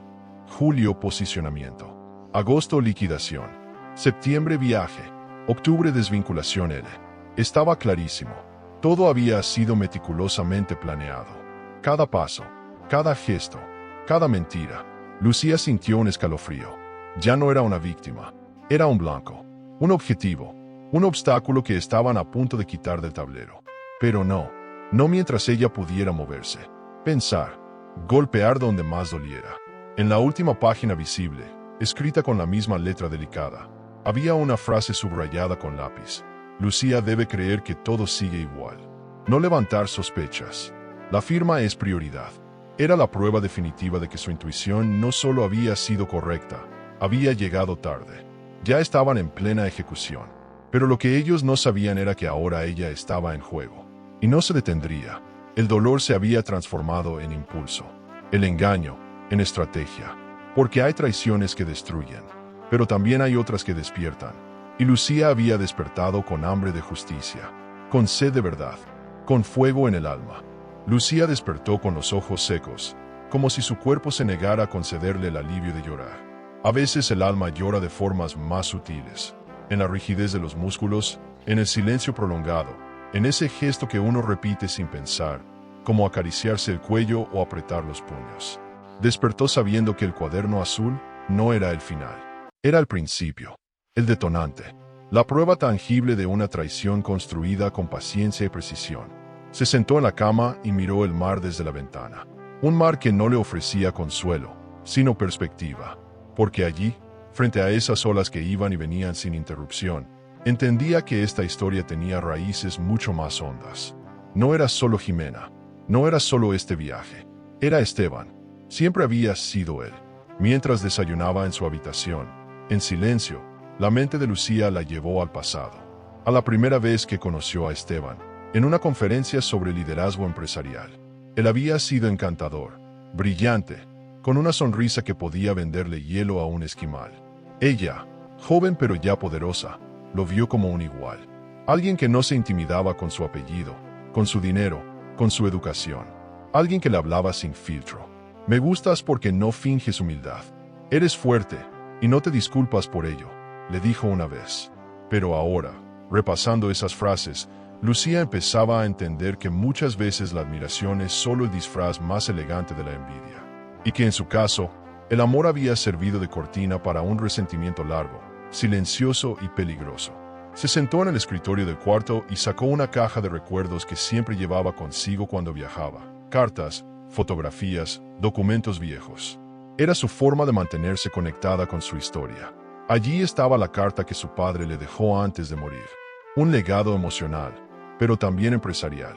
Julio, posicionamiento. Agosto, liquidación. Septiembre, viaje. Octubre, desvinculación L. Estaba clarísimo. Todo había sido meticulosamente planeado. Cada paso, cada gesto, cada mentira. Lucía sintió un escalofrío. Ya no era una víctima. Era un blanco. Un objetivo. Un obstáculo que estaban a punto de quitar del tablero. Pero no. No mientras ella pudiera moverse. Pensar. Golpear donde más doliera. En la última página visible, escrita con la misma letra delicada, había una frase subrayada con lápiz. Lucía debe creer que todo sigue igual. No levantar sospechas. La firma es prioridad. Era la prueba definitiva de que su intuición no solo había sido correcta, había llegado tarde. Ya estaban en plena ejecución. Pero lo que ellos no sabían era que ahora ella estaba en juego. Y no se detendría. El dolor se había transformado en impulso. El engaño, en estrategia. Porque hay traiciones que destruyen, pero también hay otras que despiertan. Y Lucía había despertado con hambre de justicia, con sed de verdad, con fuego en el alma. Lucía despertó con los ojos secos, como si su cuerpo se negara a concederle el alivio de llorar. A veces el alma llora de formas más sutiles, en la rigidez de los músculos, en el silencio prolongado, en ese gesto que uno repite sin pensar, como acariciarse el cuello o apretar los puños. Despertó sabiendo que el cuaderno azul no era el final. Era el principio, el detonante, la prueba tangible de una traición construida con paciencia y precisión. Se sentó en la cama y miró el mar desde la ventana. Un mar que no le ofrecía consuelo, sino perspectiva. Porque allí, frente a esas olas que iban y venían sin interrupción, entendía que esta historia tenía raíces mucho más hondas. No era solo Jimena, no era solo este viaje, era Esteban. Siempre había sido él. Mientras desayunaba en su habitación, en silencio, la mente de Lucía la llevó al pasado. A la primera vez que conoció a Esteban, en una conferencia sobre liderazgo empresarial. Él había sido encantador, brillante, con una sonrisa que podía venderle hielo a un esquimal. Ella, joven pero ya poderosa, lo vio como un igual. Alguien que no se intimidaba con su apellido, con su dinero, con su educación. Alguien que le hablaba sin filtro. Me gustas porque no finges humildad. Eres fuerte, y no te disculpas por ello, le dijo una vez. Pero ahora, repasando esas frases, Lucía empezaba a entender que muchas veces la admiración es solo el disfraz más elegante de la envidia. Y que en su caso, el amor había servido de cortina para un resentimiento largo, silencioso y peligroso. Se sentó en el escritorio del cuarto y sacó una caja de recuerdos que siempre llevaba consigo cuando viajaba. Cartas, fotografías, documentos viejos. Era su forma de mantenerse conectada con su historia. Allí estaba la carta que su padre le dejó antes de morir. Un legado emocional, pero también empresarial.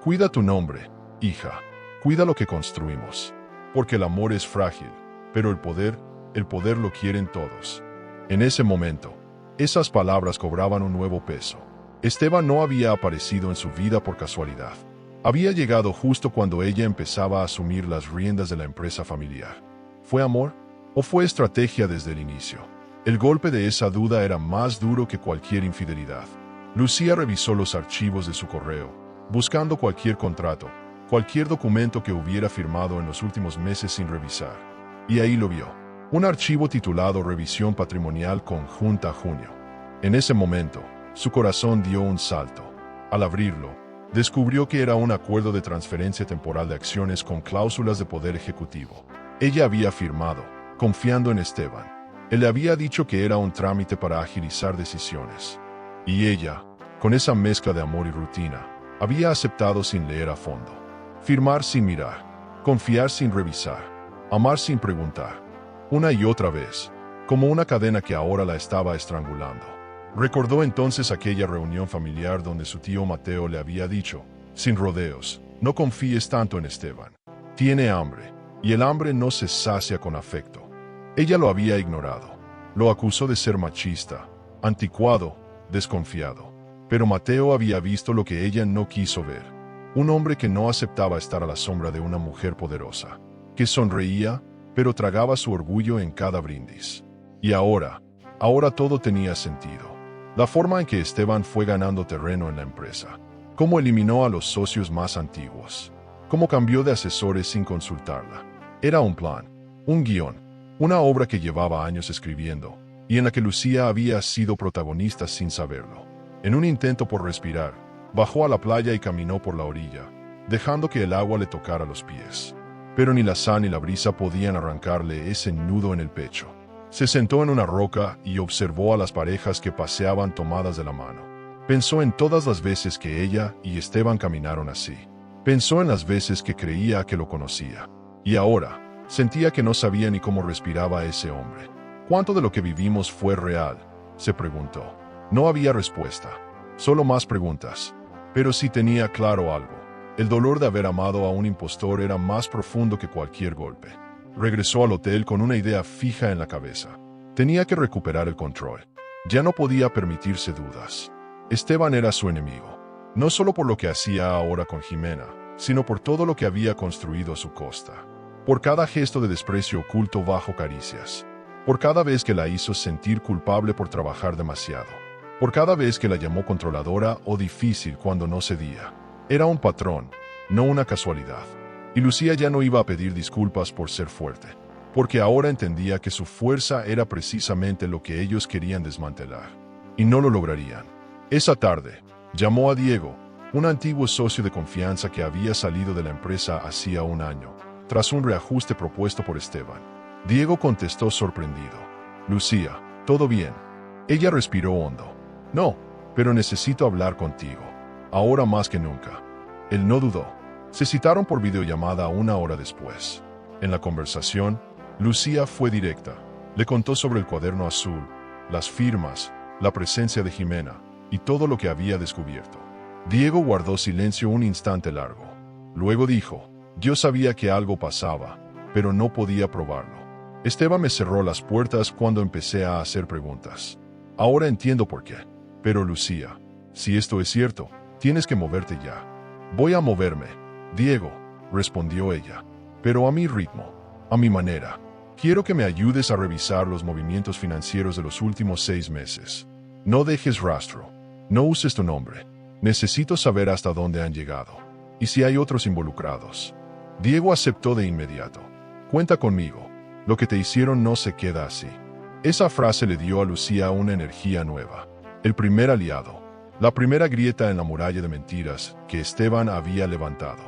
Cuida tu nombre, hija. Cuida lo que construimos. Porque el amor es frágil, pero el poder lo quieren todos. En ese momento, esas palabras cobraban un nuevo peso. Esteban no había aparecido en su vida por casualidad. Había llegado justo cuando ella empezaba a asumir las riendas de la empresa familiar. ¿Fue amor? ¿O fue estrategia desde el inicio? El golpe de esa duda era más duro que cualquier infidelidad. Lucía revisó los archivos de su correo, buscando cualquier contrato, cualquier documento que hubiera firmado en los últimos meses sin revisar. Y ahí lo vio. Un archivo titulado Revisión Patrimonial Conjunta Junio. En ese momento, su corazón dio un salto. Al abrirlo, descubrió que era un acuerdo de transferencia temporal de acciones con cláusulas de poder ejecutivo. Ella había firmado, confiando en Esteban. Él le había dicho que era un trámite para agilizar decisiones. Y ella, con esa mezcla de amor y rutina, había aceptado sin leer a fondo. Firmar sin mirar, confiar sin revisar, amar sin preguntar. Una y otra vez, como una cadena que ahora la estaba estrangulando. Recordó entonces aquella reunión familiar donde su tío Mateo le había dicho, sin rodeos, no confíes tanto en Esteban. Tiene hambre, y el hambre no se sacia con afecto. Ella lo había ignorado. Lo acusó de ser machista, anticuado, desconfiado. Pero Mateo había visto lo que ella no quiso ver. Un hombre que no aceptaba estar a la sombra de una mujer poderosa, que sonreía, pero tragaba su orgullo en cada brindis. Y ahora todo tenía sentido. La forma en que Esteban fue ganando terreno en la empresa. cómo eliminó a los socios más antiguos, cómo cambió de asesores sin consultarla. Era un plan, un guión, una obra que llevaba años escribiendo, y en la que Lucía había sido protagonista sin saberlo. En un intento por respirar, bajó a la playa y caminó por la orilla, dejando que el agua le tocara los pies. Pero ni la sal ni la brisa podían arrancarle ese nudo en el pecho. Se sentó en una roca y observó a las parejas que paseaban tomadas de la mano. Pensó en todas las veces que ella y Esteban caminaron así. Pensó en las veces que creía que lo conocía. Y ahora, sentía que no sabía ni cómo respiraba ese hombre. ¿Cuánto de lo que vivimos fue real?, se preguntó. No había respuesta, solo más preguntas. Pero sí tenía claro algo. El dolor de haber amado a un impostor era más profundo que cualquier golpe. Regresó al hotel con una idea fija en la cabeza. Tenía que recuperar el control. Ya no podía permitirse dudas. Esteban era su enemigo. No solo por lo que hacía ahora con Jimena, sino por todo lo que había construido a su costa. Por cada gesto de desprecio oculto bajo caricias. Por cada vez que la hizo sentir culpable por trabajar demasiado. Por cada vez que la llamó controladora o difícil cuando no cedía. Era un patrón, no una casualidad. Y Lucía ya no iba a pedir disculpas por ser fuerte, porque ahora entendía que su fuerza era precisamente lo que ellos querían desmantelar. Y no lo lograrían. Esa tarde, llamó a Diego, un antiguo socio de confianza que había salido de la empresa hacía un año, tras un reajuste propuesto por Esteban. Diego contestó sorprendido. Lucía, ¿todo bien? Ella respiró hondo. No, pero necesito hablar contigo. Ahora más que nunca. Él no dudó. Se citaron por videollamada una hora después. En la conversación, Lucía fue directa. Le contó sobre el cuaderno azul, las firmas, la presencia de Jimena y todo lo que había descubierto. Diego guardó silencio un instante largo. Luego dijo, yo sabía que algo pasaba, pero no podía probarlo. Esteban me cerró las puertas cuando empecé a hacer preguntas. Ahora entiendo por qué. Pero Lucía, si esto es cierto, tienes que moverte ya. Voy a moverme, Diego, respondió ella. Pero a mi ritmo, a mi manera. Quiero que me ayudes a revisar los movimientos financieros de los últimos 6 meses. No dejes rastro. No uses tu nombre. Necesito saber hasta dónde han llegado. Y si hay otros involucrados. Diego aceptó de inmediato. Cuenta conmigo. Lo que te hicieron no se queda así. Esa frase le dio a Lucía una energía nueva. El primer aliado. La primera grieta en la muralla de mentiras que Esteban había levantado.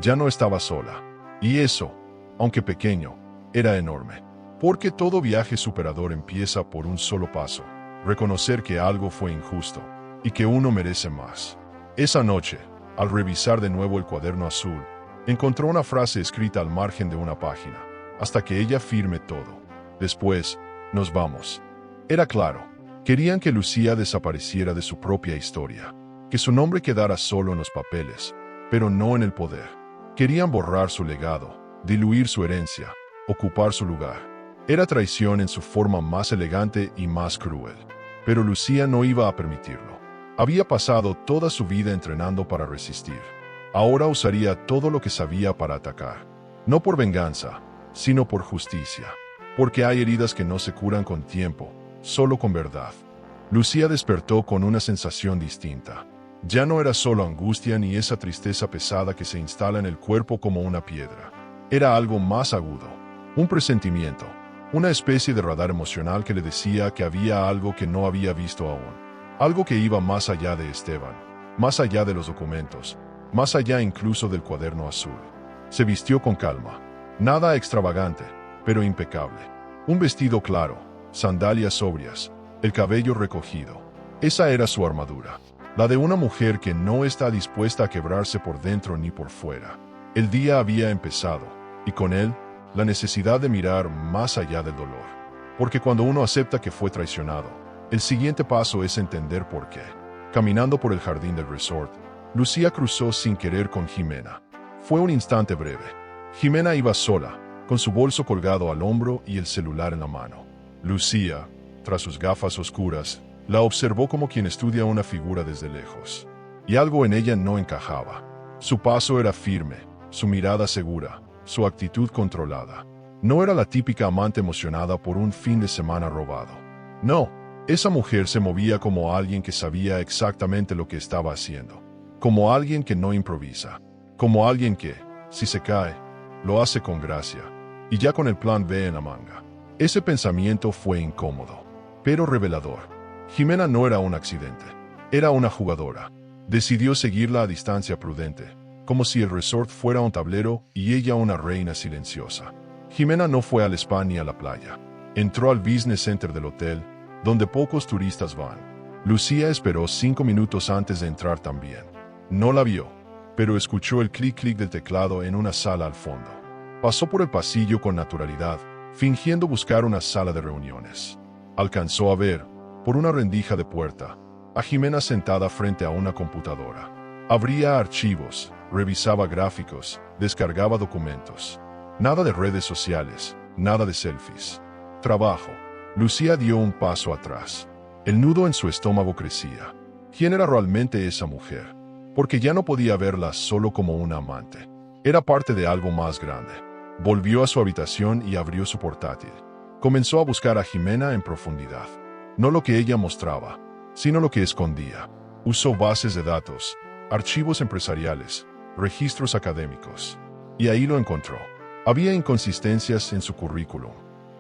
Ya no estaba sola. Y eso, aunque pequeño, era enorme. Porque todo viaje superador empieza por un solo paso. Reconocer que algo fue injusto. Y que uno merece más. Esa noche, al revisar de nuevo el cuaderno azul, encontró una frase escrita al margen de una página. Hasta que ella firme todo. Después, nos vamos. Era claro. Querían que Lucía desapareciera de su propia historia. Que su nombre quedara solo en los papeles, pero no en el poder. Querían borrar su legado, diluir su herencia, ocupar su lugar. Era traición en su forma más elegante y más cruel. Pero Lucía no iba a permitirlo. Había pasado toda su vida entrenando para resistir. Ahora usaría todo lo que sabía para atacar. No por venganza, sino por justicia. Porque hay heridas que no se curan con tiempo, solo con verdad. Lucía despertó con una sensación distinta. Ya no era solo angustia ni esa tristeza pesada que se instala en el cuerpo como una piedra. Era algo más agudo. Un presentimiento. Una especie de radar emocional que le decía que había algo que no había visto aún. Algo que iba más allá de Esteban. Más allá de los documentos. Más allá incluso del cuaderno azul. Se vistió con calma. Nada extravagante, pero impecable. Un vestido claro, sandalias sobrias, el cabello recogido. Esa era su armadura. La de una mujer que no está dispuesta a quebrarse por dentro ni por fuera. El día había empezado, y con él, la necesidad de mirar más allá del dolor. Porque cuando uno acepta que fue traicionado, el siguiente paso es entender por qué. Caminando por el jardín del resort, Lucía cruzó sin querer con Jimena. Fue un instante breve. Jimena iba sola, con su bolso colgado al hombro y el celular en la mano. Lucía, tras sus gafas oscuras, la observó como quien estudia una figura desde lejos. Y algo en ella no encajaba. Su paso era firme, su mirada segura, su actitud controlada. No era la típica amante emocionada por un fin de semana robado. No, esa mujer se movía como alguien que sabía exactamente lo que estaba haciendo. como alguien que no improvisa, como alguien que, si se cae, lo hace con gracia, y ya con el plan B en la manga. Ese pensamiento fue incómodo, pero revelador. Jimena no era un accidente, era una jugadora. Decidió seguirla a distancia prudente, como si el resort fuera un tablero y ella una reina silenciosa. Jimena no fue al spa ni a la playa. Entró al business center del hotel, donde pocos turistas van. Lucía esperó 5 minutos antes de entrar también. No la vio, pero escuchó el clic-clic del teclado en una sala al fondo. Pasó por el pasillo con naturalidad, fingiendo buscar una sala de reuniones. Alcanzó a ver, por una rendija de puerta, a Jimena sentada frente a una computadora. Abría archivos, revisaba gráficos, descargaba documentos. Nada de redes sociales, nada de selfies. Trabajo. Lucía dio un paso atrás. El nudo en su estómago crecía. ¿Quién era realmente esa mujer? Porque ya no podía verla solo como una amante. Era parte de algo más grande. Volvió a su habitación y abrió su portátil. Comenzó a buscar a Jimena en profundidad. No lo que ella mostraba, sino lo que escondía. Usó bases de datos, archivos empresariales, registros académicos. Y ahí lo encontró. Había inconsistencias en su currículum.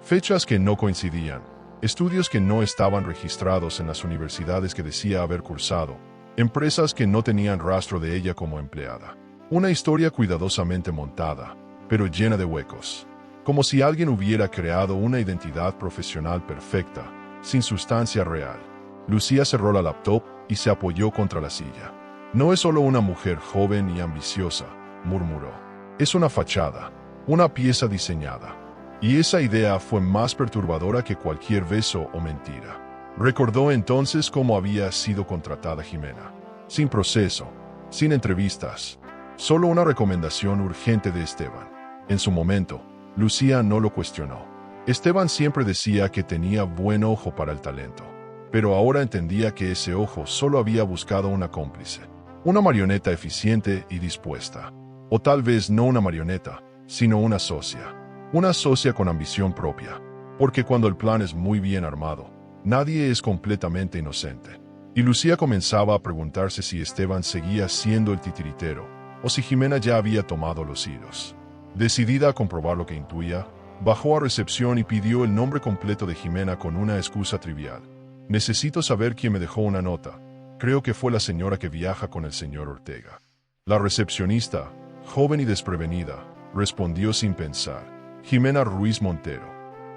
Fechas que no coincidían, estudios que no estaban registrados en las universidades que decía haber cursado, empresas que no tenían rastro de ella como empleada. Una historia cuidadosamente montada, pero llena de huecos. Como si alguien hubiera creado una identidad profesional perfecta, sin sustancia real. Lucía cerró la laptop y se apoyó contra la silla. No es solo una mujer joven y ambiciosa, murmuró. Es una fachada, una pieza diseñada. Y esa idea fue más perturbadora que cualquier beso o mentira. Recordó entonces cómo había sido contratada Jimena. Sin proceso, sin entrevistas, solo una recomendación urgente de Esteban. En su momento, Lucía no lo cuestionó. Esteban siempre decía que tenía buen ojo para el talento, pero ahora entendía que ese ojo solo había buscado una cómplice, una marioneta eficiente y dispuesta. O tal vez no una marioneta, sino una socia. Una socia con ambición propia, porque cuando el plan es muy bien armado, nadie es completamente inocente. Y Lucía comenzaba a preguntarse si Esteban seguía siendo el titiritero, o si Jimena ya había tomado los hilos. Decidida a comprobar lo que intuía, bajó a recepción y pidió el nombre completo de Jimena con una excusa trivial. Necesito saber quién me dejó una nota. Creo que fue la señora que viaja con el señor Ortega. La recepcionista, joven y desprevenida, respondió sin pensar. Jimena Ruiz Montero.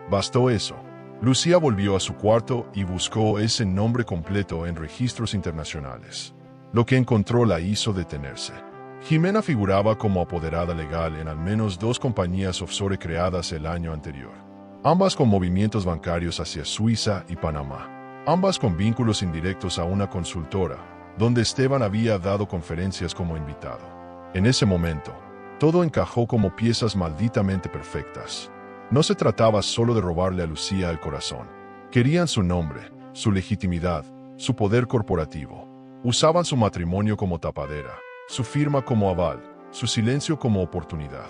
Bastó eso. Lucía volvió a su cuarto y buscó ese nombre completo en registros internacionales. Lo que encontró la hizo detenerse. Jimena figuraba como apoderada legal en al menos 2 compañías offshore creadas el año anterior. Ambas con movimientos bancarios hacia Suiza y Panamá. Ambas con vínculos indirectos a una consultora, donde Esteban había dado conferencias como invitado. En ese momento, todo encajó como piezas malditamente perfectas. No se trataba solo de robarle a Lucía el corazón. Querían su nombre, su legitimidad, su poder corporativo. Usaban su matrimonio como tapadera, su firma como aval, su silencio como oportunidad.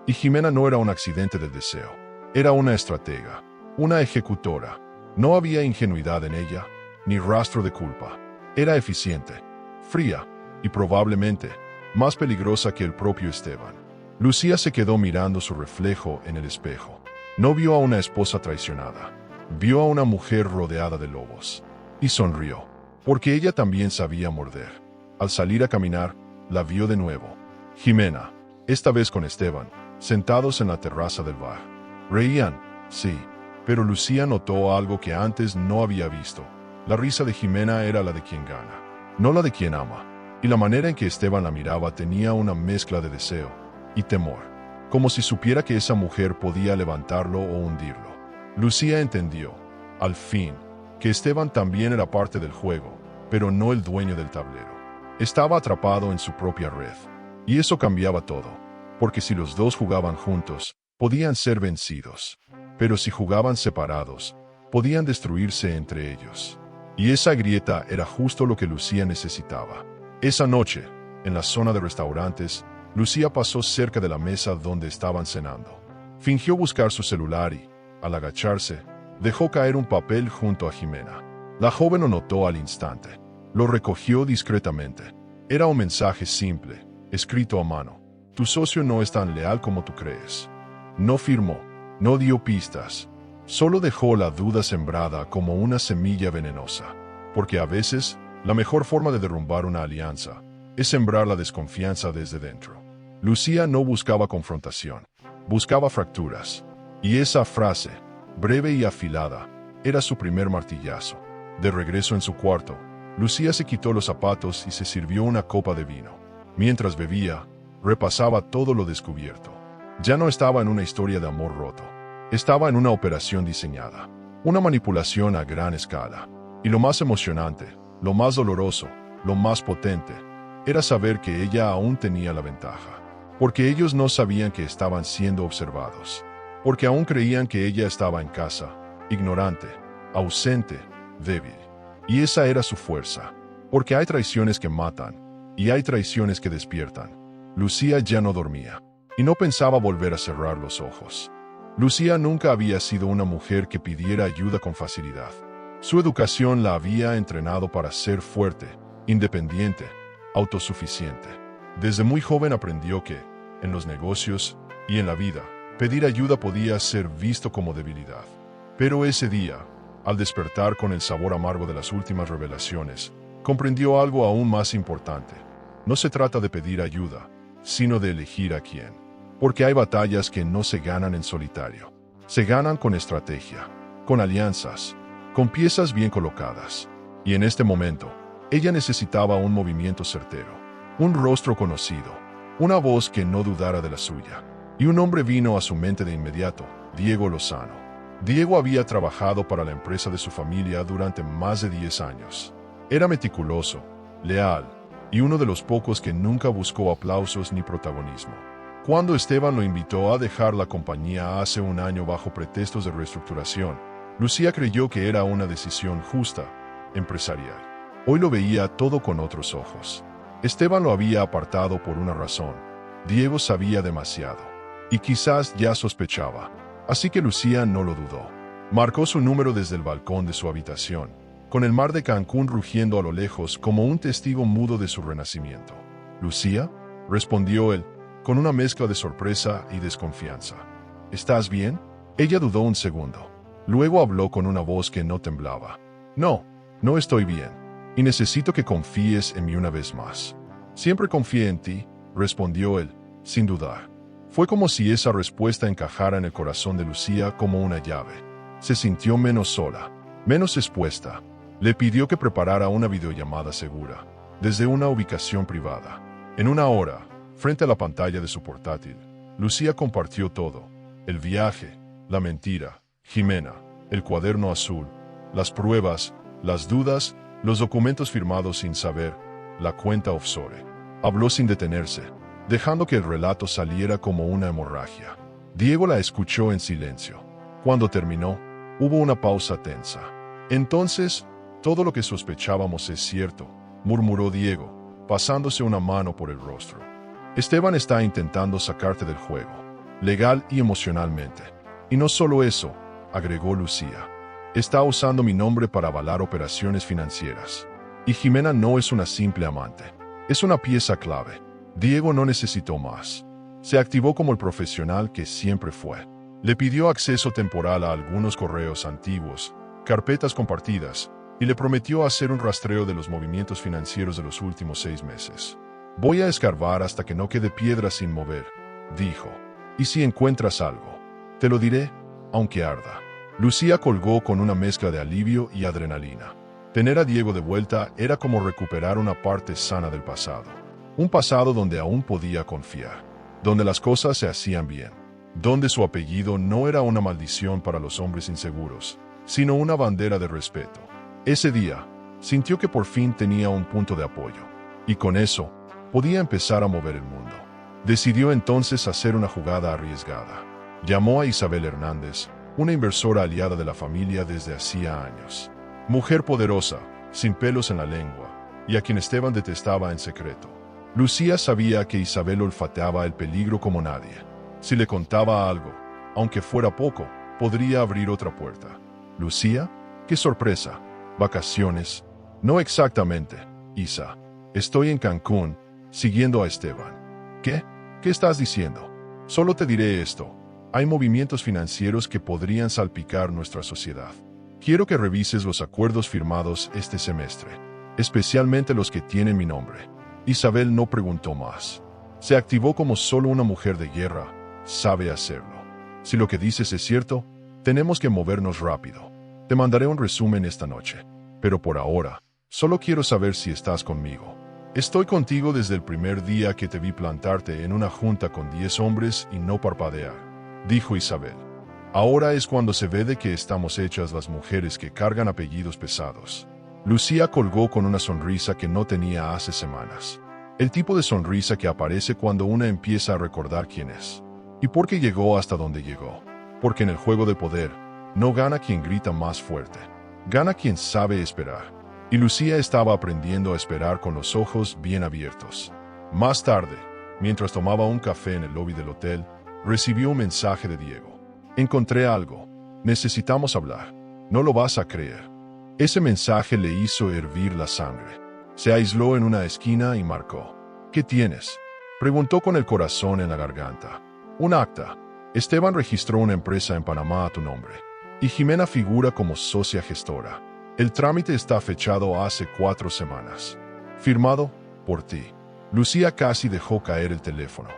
Y Jimena no era un accidente del deseo. Era una estratega, una ejecutora. No había ingenuidad en ella, ni rastro de culpa. Era eficiente, fría y probablemente más peligrosa que el propio Esteban. Lucía se quedó mirando su reflejo en el espejo. No vio a una esposa traicionada. Vio a una mujer rodeada de lobos. Y sonrió, porque ella también sabía morder. Al salir a caminar, la vio de nuevo. Jimena, esta vez con Esteban, sentados en la terraza del bar. Reían, sí, pero Lucía notó algo que antes no había visto. La risa de Jimena era la de quien gana, no la de quien ama. Y la manera en que Esteban la miraba tenía una mezcla de deseo y temor, como si supiera que esa mujer podía levantarlo o hundirlo. Lucía entendió, al fin, que Esteban también era parte del juego, pero no el dueño del tablero. Estaba atrapado en su propia red, y eso cambiaba todo, porque si los dos jugaban juntos, podían ser vencidos, pero si jugaban separados, podían destruirse entre ellos. Y esa grieta era justo lo que Lucía necesitaba. Esa noche, en la zona de restaurantes, Lucía pasó cerca de la mesa donde estaban cenando. Fingió buscar su celular y, al agacharse, dejó caer un papel junto a Jimena. La joven lo notó al instante. Lo recogió discretamente. Era un mensaje simple, escrito a mano. Tu socio no es tan leal como tú crees. No firmó, no dio pistas. Solo dejó la duda sembrada como una semilla venenosa. Porque a veces, la mejor forma de derrumbar una alianza es sembrar la desconfianza desde dentro. Lucía no buscaba confrontación, buscaba fracturas. Y esa frase, breve y afilada, era su primer martillazo. De regreso en su cuarto, Lucía se quitó los zapatos y se sirvió una copa de vino. Mientras bebía, repasaba todo lo descubierto. Ya no estaba en una historia de amor roto. Estaba en una operación diseñada. Una manipulación a gran escala. Y lo más emocionante, lo más doloroso, lo más potente, era saber que ella aún tenía la ventaja. Porque ellos no sabían que estaban siendo observados. Porque aún creían que ella estaba en casa, ignorante, ausente, débil. Y esa era su fuerza. Porque hay traiciones que matan, y hay traiciones que despiertan. Lucía ya no dormía, y no pensaba volver a cerrar los ojos. Lucía nunca había sido una mujer que pidiera ayuda con facilidad. Su educación la había entrenado para ser fuerte, independiente, autosuficiente. Desde muy joven aprendió que, en los negocios y en la vida, pedir ayuda podía ser visto como debilidad. Pero ese día, al despertar con el sabor amargo de las últimas revelaciones, comprendió algo aún más importante. No se trata de pedir ayuda, sino de elegir a quién. Porque hay batallas que no se ganan en solitario. Se ganan con estrategia, con alianzas, con piezas bien colocadas. Y en este momento, ella necesitaba un movimiento certero, un rostro conocido, una voz que no dudara de la suya. Y un hombre vino a su mente de inmediato, Diego Lozano. Diego había trabajado para la empresa de su familia durante más de 10 años. Era meticuloso, leal, y uno de los pocos que nunca buscó aplausos ni protagonismo. Cuando Esteban lo invitó a dejar la compañía hace un año bajo pretextos de reestructuración, Lucía creyó que era una decisión justa, empresarial. Hoy lo veía todo con otros ojos. Esteban lo había apartado por una razón. Diego sabía demasiado. Y quizás ya sospechaba. Así que Lucía no lo dudó. Marcó su número desde el balcón de su habitación, con el mar de Cancún rugiendo a lo lejos como un testigo mudo de su renacimiento. «¿Lucía?», respondió él, con una mezcla de sorpresa y desconfianza. «¿Estás bien?». Ella dudó un segundo. Luego habló con una voz que no temblaba. «No, no estoy bien. Y necesito que confíes en mí una vez más». «Siempre confié en ti», respondió él, sin dudar. Fue como si esa respuesta encajara en el corazón de Lucía como una llave. Se sintió menos sola, menos expuesta. Le pidió que preparara una videollamada segura, desde una ubicación privada. En una hora, frente a la pantalla de su portátil, Lucía compartió todo: el viaje, la mentira, Jimena, el cuaderno azul, las pruebas, las dudas, los documentos firmados sin saber, la cuenta offshore. Habló sin detenerse, dejando que el relato saliera como una hemorragia. Diego la escuchó en silencio. Cuando terminó, hubo una pausa tensa. «Entonces, todo lo que sospechábamos es cierto», murmuró Diego, pasándose una mano por el rostro. «Esteban está intentando sacarte del juego, legal y emocionalmente. Y no solo eso», agregó Lucía. «Está usando mi nombre para avalar operaciones financieras. Y Jimena no es una simple amante. Es una pieza clave». Diego no necesitó más. Se activó como el profesional que siempre fue. Le pidió acceso temporal a algunos correos antiguos, carpetas compartidas, y le prometió hacer un rastreo de los movimientos financieros de los últimos 6 meses. «Voy a escarbar hasta que no quede piedra sin mover», dijo. «Y si encuentras algo, te lo diré, aunque arda». Lucía colgó con una mezcla de alivio y adrenalina. Tener a Diego de vuelta era como recuperar una parte sana del pasado. Un pasado donde aún podía confiar, donde las cosas se hacían bien, donde su apellido no era una maldición para los hombres inseguros, sino una bandera de respeto. Ese día, sintió que por fin tenía un punto de apoyo, y con eso, podía empezar a mover el mundo. Decidió entonces hacer una jugada arriesgada. Llamó a Isabel Hernández, una inversora aliada de la familia desde hacía años. Mujer poderosa, sin pelos en la lengua, y a quien Esteban detestaba en secreto. Lucía sabía que Isabel olfateaba el peligro como nadie. Si le contaba algo, aunque fuera poco, podría abrir otra puerta. «¿Lucía? ¡Qué sorpresa! ¿Vacaciones?». «No exactamente, Isa. Estoy en Cancún, siguiendo a Esteban. ¿Qué? ¿Qué estás diciendo? Solo te diré esto. Hay movimientos financieros que podrían salpicar nuestra sociedad. Quiero que revises los acuerdos firmados este semestre, especialmente los que tienen mi nombre. Isabel no preguntó más. Se activó como solo una mujer de guerra sabe hacerlo. Si lo que dices es cierto, tenemos que movernos rápido. Te mandaré un resumen esta noche. Pero por ahora, solo quiero saber si estás conmigo. Estoy contigo desde el primer día que te vi plantarte en una junta con 10 hombres y no parpadear, dijo Isabel. Ahora es cuando se ve de qué estamos hechas las mujeres que cargan apellidos pesados. Lucía colgó con una sonrisa que no tenía hace semanas. El tipo de sonrisa que aparece cuando una empieza a recordar quién es. ¿Y por qué llegó hasta donde llegó? Porque en el juego de poder, no gana quien grita más fuerte. Gana quien sabe esperar. Y Lucía estaba aprendiendo a esperar con los ojos bien abiertos. Más tarde, mientras tomaba un café en el lobby del hotel, recibió un mensaje de Diego. Encontré algo. Necesitamos hablar. No lo vas a creer. Ese mensaje le hizo hervir la sangre. Se aisló en una esquina y marcó. ¿Qué tienes? Preguntó con el corazón en la garganta. Un acta. Esteban registró una empresa en Panamá a tu nombre. Y Jimena figura como socia gestora. El trámite está fechado hace 4 semanas. Firmado por ti. Lucía casi dejó caer el teléfono.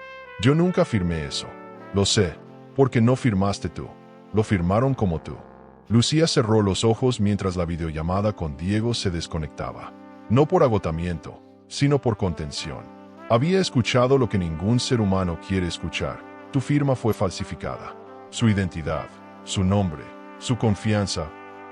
Yo nunca firmé eso. Lo sé, porque no firmaste tú. Lo firmaron como tú. Lucía cerró los ojos mientras la videollamada con Diego se desconectaba. No por agotamiento, sino por contención. Había escuchado lo que ningún ser humano quiere escuchar. Tu firma fue falsificada. Su identidad, su nombre, su confianza,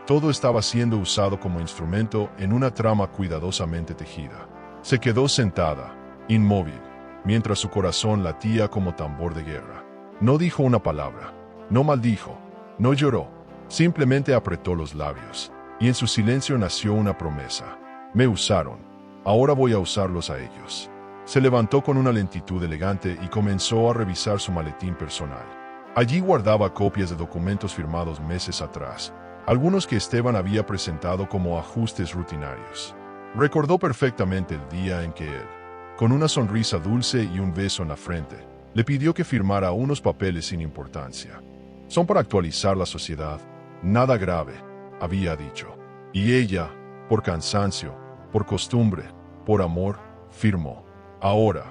todo estaba siendo usado como instrumento en una trama cuidadosamente tejida. Se quedó sentada, inmóvil, mientras su corazón latía como tambor de guerra. No dijo una palabra, no maldijo, no lloró, simplemente apretó los labios, y en su silencio nació una promesa. Me usaron, ahora voy a usarlos a ellos. Se levantó con una lentitud elegante y comenzó a revisar su maletín personal. Allí guardaba copias de documentos firmados meses atrás, algunos que Esteban había presentado como ajustes rutinarios. Recordó perfectamente el día en que él, con una sonrisa dulce y un beso en la frente, le pidió que firmara unos papeles sin importancia. Son para actualizar la sociedad, nada grave, había dicho. Y ella, por cansancio, por costumbre, por amor, firmó. Ahora,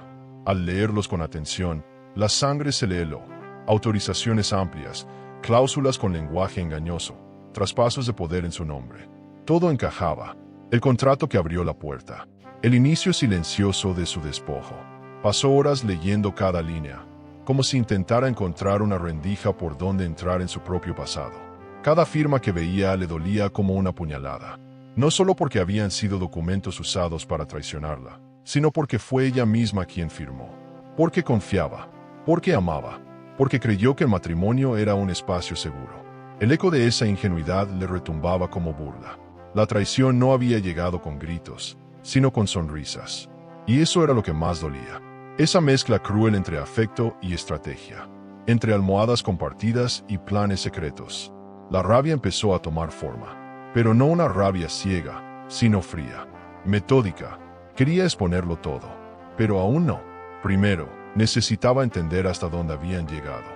al leerlos con atención, la sangre se le heló. Autorizaciones amplias, cláusulas con lenguaje engañoso, traspasos de poder en su nombre. Todo encajaba. El contrato que abrió la puerta. El inicio silencioso de su despojo. Pasó horas leyendo cada línea, como si intentara encontrar una rendija por donde entrar en su propio pasado. Cada firma que veía le dolía como una puñalada. No solo porque habían sido documentos usados para traicionarla, sino porque fue ella misma quien firmó. Porque confiaba, porque amaba, porque creyó que el matrimonio era un espacio seguro. El eco de esa ingenuidad le retumbaba como burla. La traición no había llegado con gritos, sino con sonrisas. Y eso era lo que más dolía. Esa mezcla cruel entre afecto y estrategia. Entre almohadas compartidas y planes secretos. La rabia empezó a tomar forma. Pero no una rabia ciega, sino fría. Metódica. Quería exponerlo todo. Pero aún no. Primero, necesitaba entender hasta dónde habían llegado.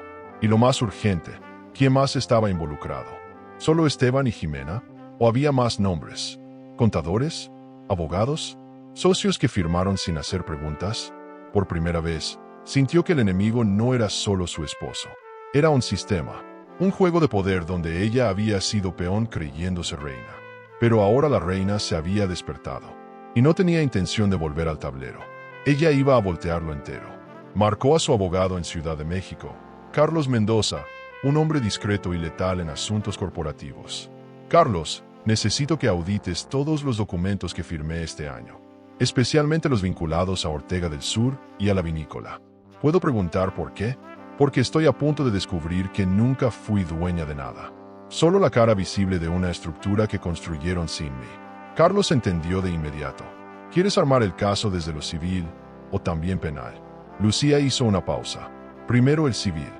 Y lo más urgente, ¿quién más estaba involucrado? ¿Solo Esteban y Jimena? ¿O había más nombres? ¿Contadores? ¿Abogados? ¿Socios que firmaron sin hacer preguntas? Por primera vez, sintió que el enemigo no era solo su esposo. Era un sistema, un juego de poder donde ella había sido peón creyéndose reina. Pero ahora la reina se había despertado. Y no tenía intención de volver al tablero. Ella iba a voltearlo entero. Marcó a su abogado en Ciudad de México, Carlos Mendoza, un hombre discreto y letal en asuntos corporativos. Carlos, necesito que audites todos los documentos que firmé este año, especialmente los vinculados a Ortega del Sur y a la vinícola. ¿Puedo preguntar por qué? Porque estoy a punto de descubrir que nunca fui dueña de nada. Solo la cara visible de una estructura que construyeron sin mí. Carlos entendió de inmediato. ¿Quieres armar el caso desde lo civil o también penal? Lucía hizo una pausa. Primero el civil.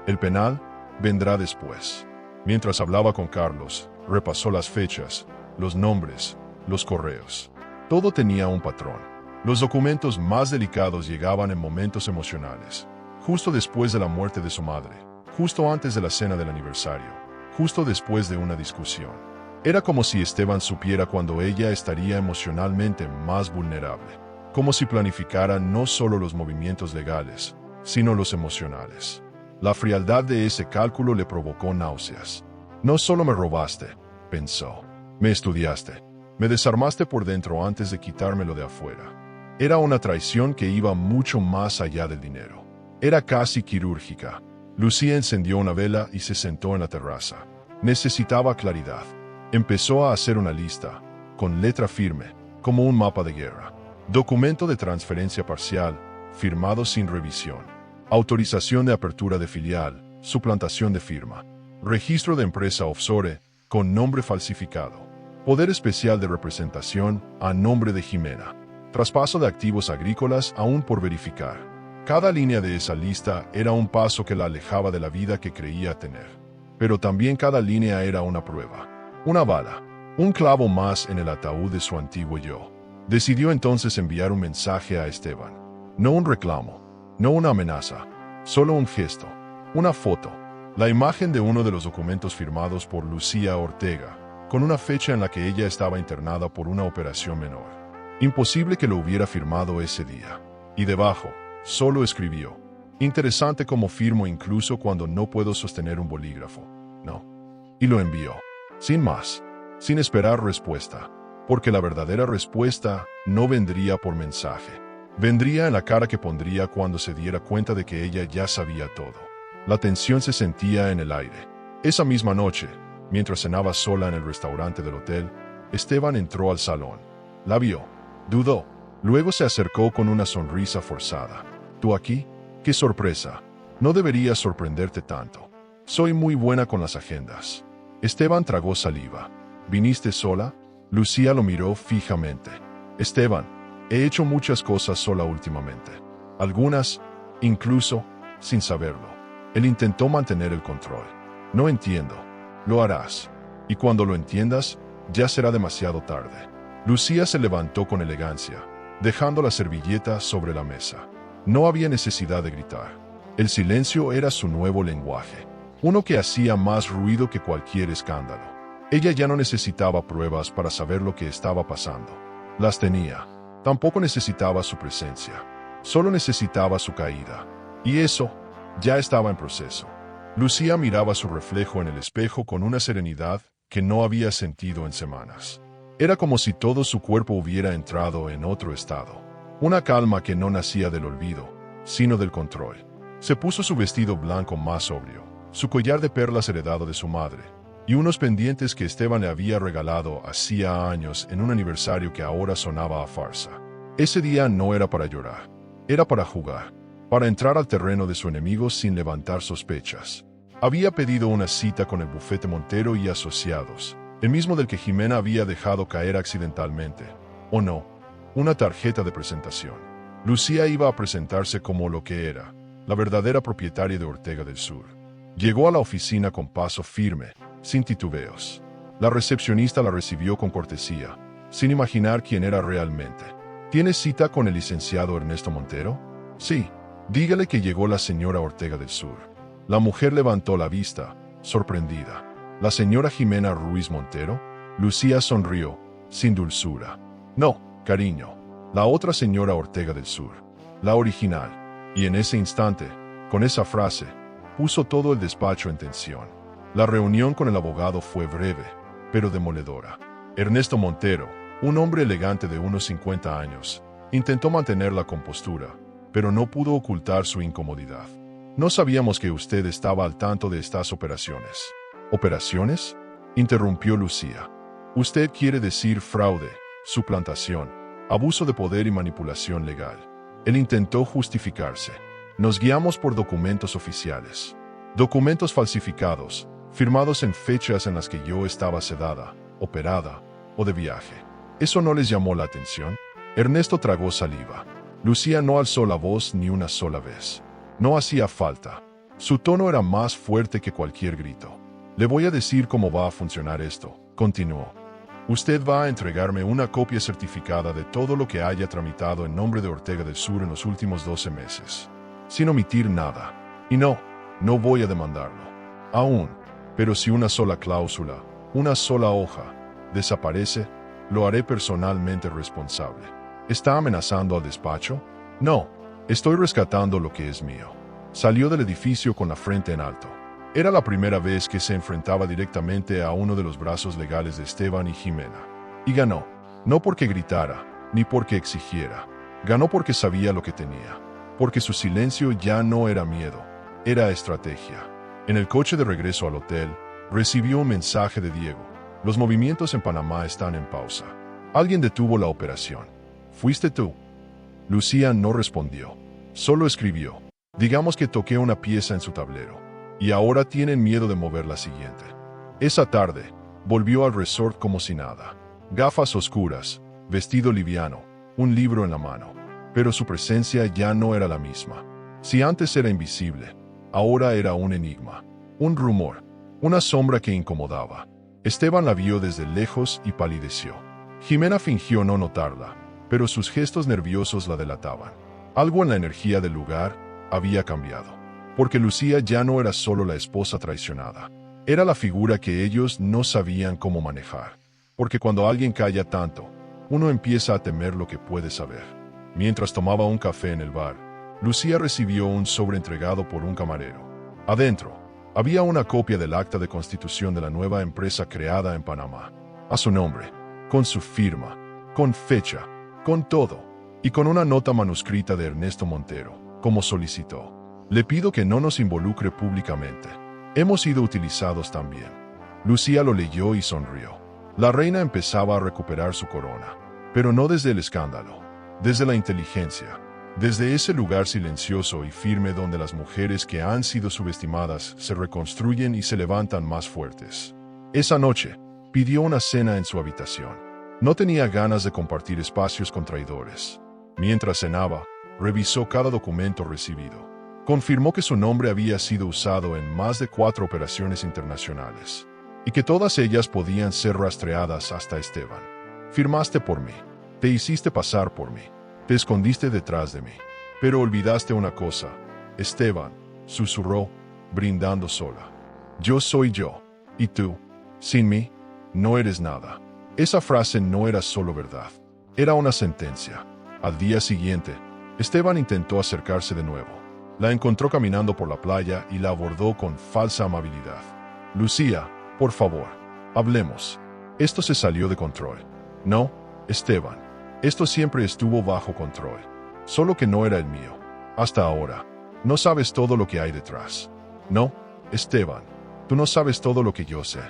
El penal vendrá después. Mientras hablaba con Carlos, repasó las fechas, los nombres, los correos. Todo tenía un patrón. Los documentos más delicados llegaban en momentos emocionales, justo después de la muerte de su madre, justo antes de la cena del aniversario, justo después de una discusión. Era como si Esteban supiera cuando ella estaría emocionalmente más vulnerable, como si planificara no solo los movimientos legales, sino los emocionales. La frialdad de ese cálculo le provocó náuseas. No solo me robaste, pensó, me estudiaste, me desarmaste por dentro antes de quitármelo de afuera. Era una traición que iba mucho más allá del dinero. Era casi quirúrgica. Lucía encendió una vela y se sentó en la terraza. Necesitaba claridad. Empezó a hacer una lista, con letra firme, como un mapa de guerra. Documento de transferencia parcial, firmado sin revisión. Autorización de apertura de filial, suplantación de firma. Registro de empresa offshore, con nombre falsificado. Poder especial de representación, a nombre de Jimena. Traspaso de activos agrícolas aún por verificar. Cada línea de esa lista era un paso que la alejaba de la vida que creía tener. Pero también cada línea era una prueba. Una bala. Un clavo más en el ataúd de su antiguo yo. Decidió entonces enviar un mensaje a Esteban. No un reclamo. No una amenaza. Solo un gesto. Una foto. La imagen de uno de los documentos firmados por Lucía Ortega, con una fecha en la que ella estaba internada por una operación menor. Imposible que lo hubiera firmado ese día. Y debajo, solo escribió. Interesante cómo firmo incluso cuando no puedo sostener un bolígrafo. No. Y lo envió. Sin más. Sin esperar respuesta. Porque la verdadera respuesta no vendría por mensaje. Vendría en la cara que pondría cuando se diera cuenta de que ella ya sabía todo. La tensión se sentía en el aire. Esa misma noche, mientras cenaba sola en el restaurante del hotel, Esteban entró al salón. La vio. Dudó. Luego se acercó con una sonrisa forzada. ¿Tú aquí? ¡Qué sorpresa! No debería sorprenderte tanto. Soy muy buena con las agendas. Esteban tragó saliva. ¿Viniste sola? Lucía lo miró fijamente. Esteban, he hecho muchas cosas sola últimamente. Algunas, incluso, sin saberlo. Él intentó mantener el control. No entiendo. Lo harás. Y cuando lo entiendas, ya será demasiado tarde. Lucía se levantó con elegancia, dejando la servilleta sobre la mesa. No había necesidad de gritar. El silencio era su nuevo lenguaje, uno que hacía más ruido que cualquier escándalo. Ella ya no necesitaba pruebas para saber lo que estaba pasando. Las tenía. Tampoco necesitaba su presencia. Solo necesitaba su caída. Y eso ya estaba en proceso. Lucía miraba su reflejo en el espejo con una serenidad que no había sentido en semanas. Era como si todo su cuerpo hubiera entrado en otro estado. Una calma que no nacía del olvido, sino del control. Se puso su vestido blanco más sobrio, su collar de perlas heredado de su madre, y unos pendientes que Esteban le había regalado hacía años en un aniversario que ahora sonaba a farsa. Ese día no era para llorar, era para jugar, para entrar al terreno de su enemigo sin levantar sospechas. Había pedido una cita con el bufete Montero y Asociados, el mismo del que Jimena había dejado caer accidentalmente, o no, una tarjeta de presentación. Lucía iba a presentarse como lo que era, la verdadera propietaria de Ortega del Sur. Llegó a la oficina con paso firme, sin titubeos. La recepcionista la recibió con cortesía, sin imaginar quién era realmente. ¿Tiene cita con el licenciado Ernesto Montero? Sí, dígale que llegó la señora Ortega del Sur. La mujer levantó la vista, sorprendida. ¿La señora Jimena Ruiz Montero? Lucía sonrió, sin dulzura. No, cariño. La otra señora Ortega del Sur. La original. Y en ese instante, con esa frase, puso todo el despacho en tensión. La reunión con el abogado fue breve, pero demoledora. Ernesto Montero, un hombre elegante de unos 50 años, intentó mantener la compostura, pero no pudo ocultar su incomodidad. No sabíamos que usted estaba al tanto de estas operaciones. ¿Operaciones? Interrumpió Lucía. Usted quiere decir fraude, suplantación, abuso de poder y manipulación legal. Él intentó justificarse. Nos guiamos por documentos oficiales. Documentos falsificados, firmados en fechas en las que yo estaba sedada, operada o de viaje. ¿Eso no les llamó la atención? Ernesto tragó saliva. Lucía no alzó la voz ni una sola vez. No hacía falta. Su tono era más fuerte que cualquier grito. Le voy a decir cómo va a funcionar esto, continuó. Usted va a entregarme una copia certificada de todo lo que haya tramitado en nombre de Ortega del Sur en los últimos 12 meses, sin omitir nada. Y no voy a demandarlo. Aún, pero si una sola cláusula, una sola hoja, desaparece, lo haré personalmente responsable. ¿Está amenazando al despacho? No, estoy rescatando lo que es mío. Salió del edificio con la frente en alto. Era la primera vez que se enfrentaba directamente a uno de los brazos legales de Esteban y Jimena. Y ganó, no porque gritara, ni porque exigiera. Ganó porque sabía lo que tenía. Porque su silencio ya no era miedo, era estrategia. En el coche de regreso al hotel, recibió un mensaje de Diego. Los movimientos en Panamá están en pausa. Alguien detuvo la operación. ¿Fuiste tú? Lucía no respondió. Solo escribió. Digamos que toqué una pieza en su tablero. Y ahora tienen miedo de mover la siguiente. Esa tarde, volvió al resort como si nada. Gafas oscuras, vestido liviano, un libro en la mano. Pero su presencia ya no era la misma. Si antes era invisible, ahora era un enigma. Un rumor, una sombra que incomodaba. Esteban la vio desde lejos y palideció. Jimena fingió no notarla, pero sus gestos nerviosos la delataban. Algo en la energía del lugar había cambiado. Porque Lucía ya no era solo la esposa traicionada. Era la figura que ellos no sabían cómo manejar. Porque cuando alguien calla tanto, uno empieza a temer lo que puede saber. Mientras tomaba un café en el bar, Lucía recibió un sobre entregado por un camarero. Adentro, había una copia del acta de constitución de la nueva empresa creada en Panamá. A su nombre, con su firma, con fecha, con todo, y con una nota manuscrita de Ernesto Montero, como solicitó. Le pido que no nos involucre públicamente. Hemos sido utilizados también. Lucía lo leyó y sonrió. La reina empezaba a recuperar su corona, pero no desde el escándalo, desde la inteligencia, desde ese lugar silencioso y firme donde las mujeres que han sido subestimadas se reconstruyen y se levantan más fuertes. Esa noche, pidió una cena en su habitación. No tenía ganas de compartir espacios con traidores. Mientras cenaba, revisó cada documento recibido. Confirmó que su nombre había sido usado en más de 4 operaciones internacionales, y que todas ellas podían ser rastreadas hasta Esteban. Firmaste por mí, te hiciste pasar por mí, te escondiste detrás de mí, pero olvidaste una cosa, Esteban, susurró, brindando sola. Yo soy yo, y tú, sin mí, no eres nada. Esa frase no era solo verdad, era una sentencia. Al día siguiente, Esteban intentó acercarse de nuevo. La encontró caminando por la playa y la abordó con falsa amabilidad. Lucía, por favor, hablemos. Esto se salió de control. No, Esteban, esto siempre estuvo bajo control. Solo que no era el mío. Hasta ahora. No sabes todo lo que hay detrás. No, Esteban, tú no sabes todo lo que yo sé.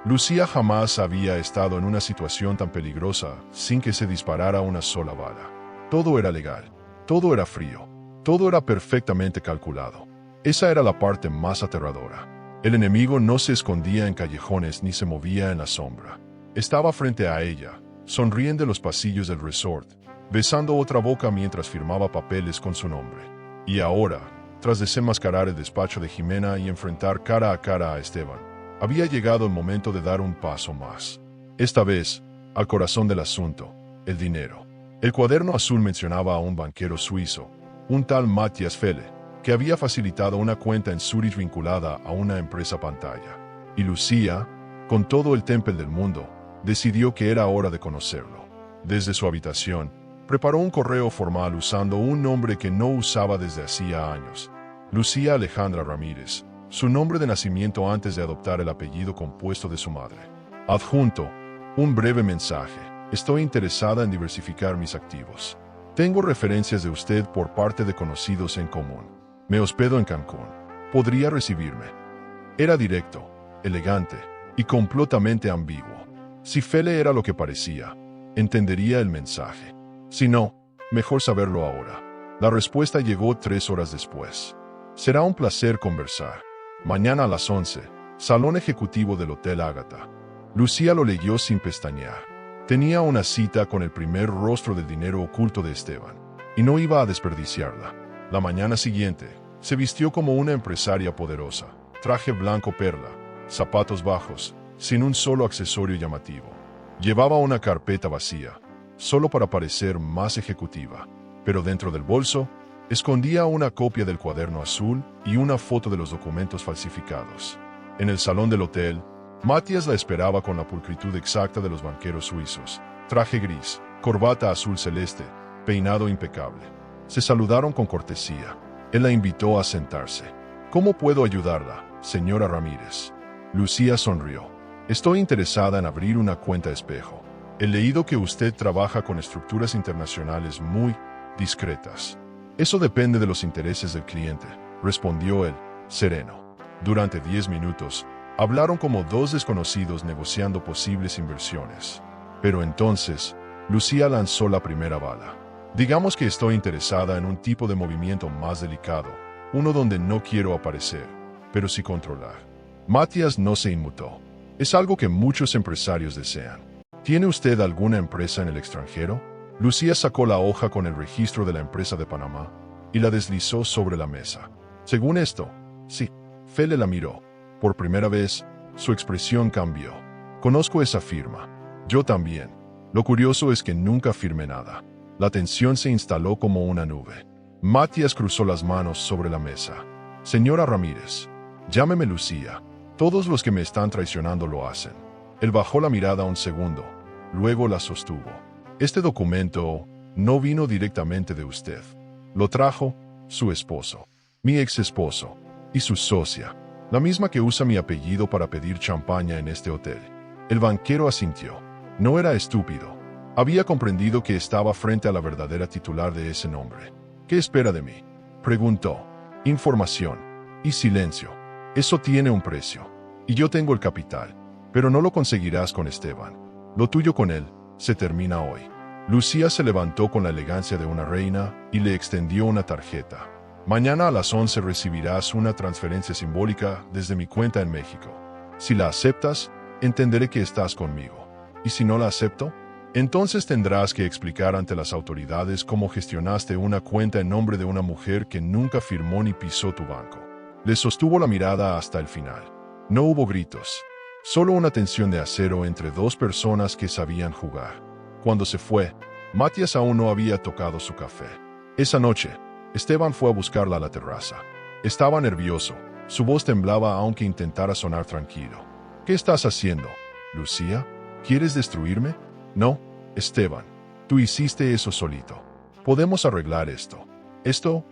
Lucía jamás había estado en una situación tan peligrosa sin que se disparara una sola bala. Todo era legal. Todo era frío. Todo era perfectamente calculado. Esa era la parte más aterradora. El enemigo no se escondía en callejones ni se movía en la sombra. Estaba frente a ella, sonriendo en los pasillos del resort, besando otra boca mientras firmaba papeles con su nombre. Y ahora, tras desenmascarar el despacho de Jimena y enfrentar cara a cara a Esteban, había llegado el momento de dar un paso más. Esta vez, al corazón del asunto, el dinero. El cuaderno azul mencionaba a un banquero suizo, un tal Matthias Felle, que había facilitado una cuenta en Zurich vinculada a una empresa pantalla. Y Lucía, con todo el temple del mundo, decidió que era hora de conocerlo. Desde su habitación, preparó un correo formal usando un nombre que no usaba desde hacía años. Lucía Alejandra Ramírez, su nombre de nacimiento antes de adoptar el apellido compuesto de su madre. Adjunto, un breve mensaje. Estoy interesada en diversificar mis activos. Tengo referencias de usted por parte de conocidos en común. Me hospedo en Cancún. ¿Podría recibirme? Era directo, elegante y completamente ambiguo. Si Felle era lo que parecía, entendería el mensaje. Si no, mejor saberlo ahora. La respuesta llegó 3 horas después. Será un placer conversar. Mañana a las 11, salón ejecutivo del Hotel Ágata. Lucía lo leyó sin pestañear. Tenía una cita con el primer rostro del dinero oculto de Esteban, y no iba a desperdiciarla. La mañana siguiente, se vistió como una empresaria poderosa, traje blanco perla, zapatos bajos, sin un solo accesorio llamativo. Llevaba una carpeta vacía, solo para parecer más ejecutiva, pero dentro del bolso escondía una copia del cuaderno azul y una foto de los documentos falsificados. En el salón del hotel, Matías la esperaba con la pulcritud exacta de los banqueros suizos: traje gris, corbata azul celeste, peinado impecable. Se saludaron con cortesía. Él la invitó a sentarse. ¿Cómo puedo ayudarla, señora Ramírez? Lucía sonrió. Estoy interesada en abrir una cuenta espejo. He leído que usted trabaja con estructuras internacionales muy discretas. Eso depende de los intereses del cliente, respondió él, sereno. Durante 10 minutos, hablaron como dos desconocidos negociando posibles inversiones. Pero entonces, Lucía lanzó la primera bala. Digamos que estoy interesada en un tipo de movimiento más delicado, uno donde no quiero aparecer, pero sí controlar. Matías no se inmutó. Es algo que muchos empresarios desean. ¿Tiene usted alguna empresa en el extranjero? Lucía sacó la hoja con el registro de la empresa de Panamá y la deslizó sobre la mesa. Según esto, sí. Fele la miró. Por primera vez, su expresión cambió. Conozco esa firma. Yo también. Lo curioso es que nunca firmé nada. La tensión se instaló como una nube. Matías cruzó las manos sobre la mesa. Señora Ramírez, llámeme Lucía. Todos los que me están traicionando lo hacen. Él bajó la mirada un segundo, luego la sostuvo. Este documento no vino directamente de usted. Lo trajo su esposo, mi ex esposo, y su socia, la misma que usa mi apellido para pedir champaña en este hotel. El banquero asintió. No era estúpido. Había comprendido que estaba frente a la verdadera titular de ese nombre. ¿Qué espera de mí?, preguntó. Información y silencio. Eso tiene un precio. Y yo tengo el capital. Pero no lo conseguirás con Esteban. Lo tuyo con él se termina hoy. Lucía se levantó con la elegancia de una reina y le extendió una tarjeta. Mañana a las 11 recibirás una transferencia simbólica desde mi cuenta en México. Si la aceptas, entenderé que estás conmigo. Y si no la acepto, entonces tendrás que explicar ante las autoridades cómo gestionaste una cuenta en nombre de una mujer que nunca firmó ni pisó tu banco. Le sostuvo la mirada hasta el final. No hubo gritos. Solo una tensión de acero entre dos personas que sabían jugar. Cuando se fue, Matías aún no había tocado su café. Esa noche, Esteban fue a buscarla a la terraza. Estaba nervioso. Su voz temblaba aunque intentara sonar tranquilo. ¿Qué estás haciendo, Lucía? ¿Quieres destruirme? No, Esteban. Tú hiciste eso solito. Podemos arreglar esto. ¿Esto?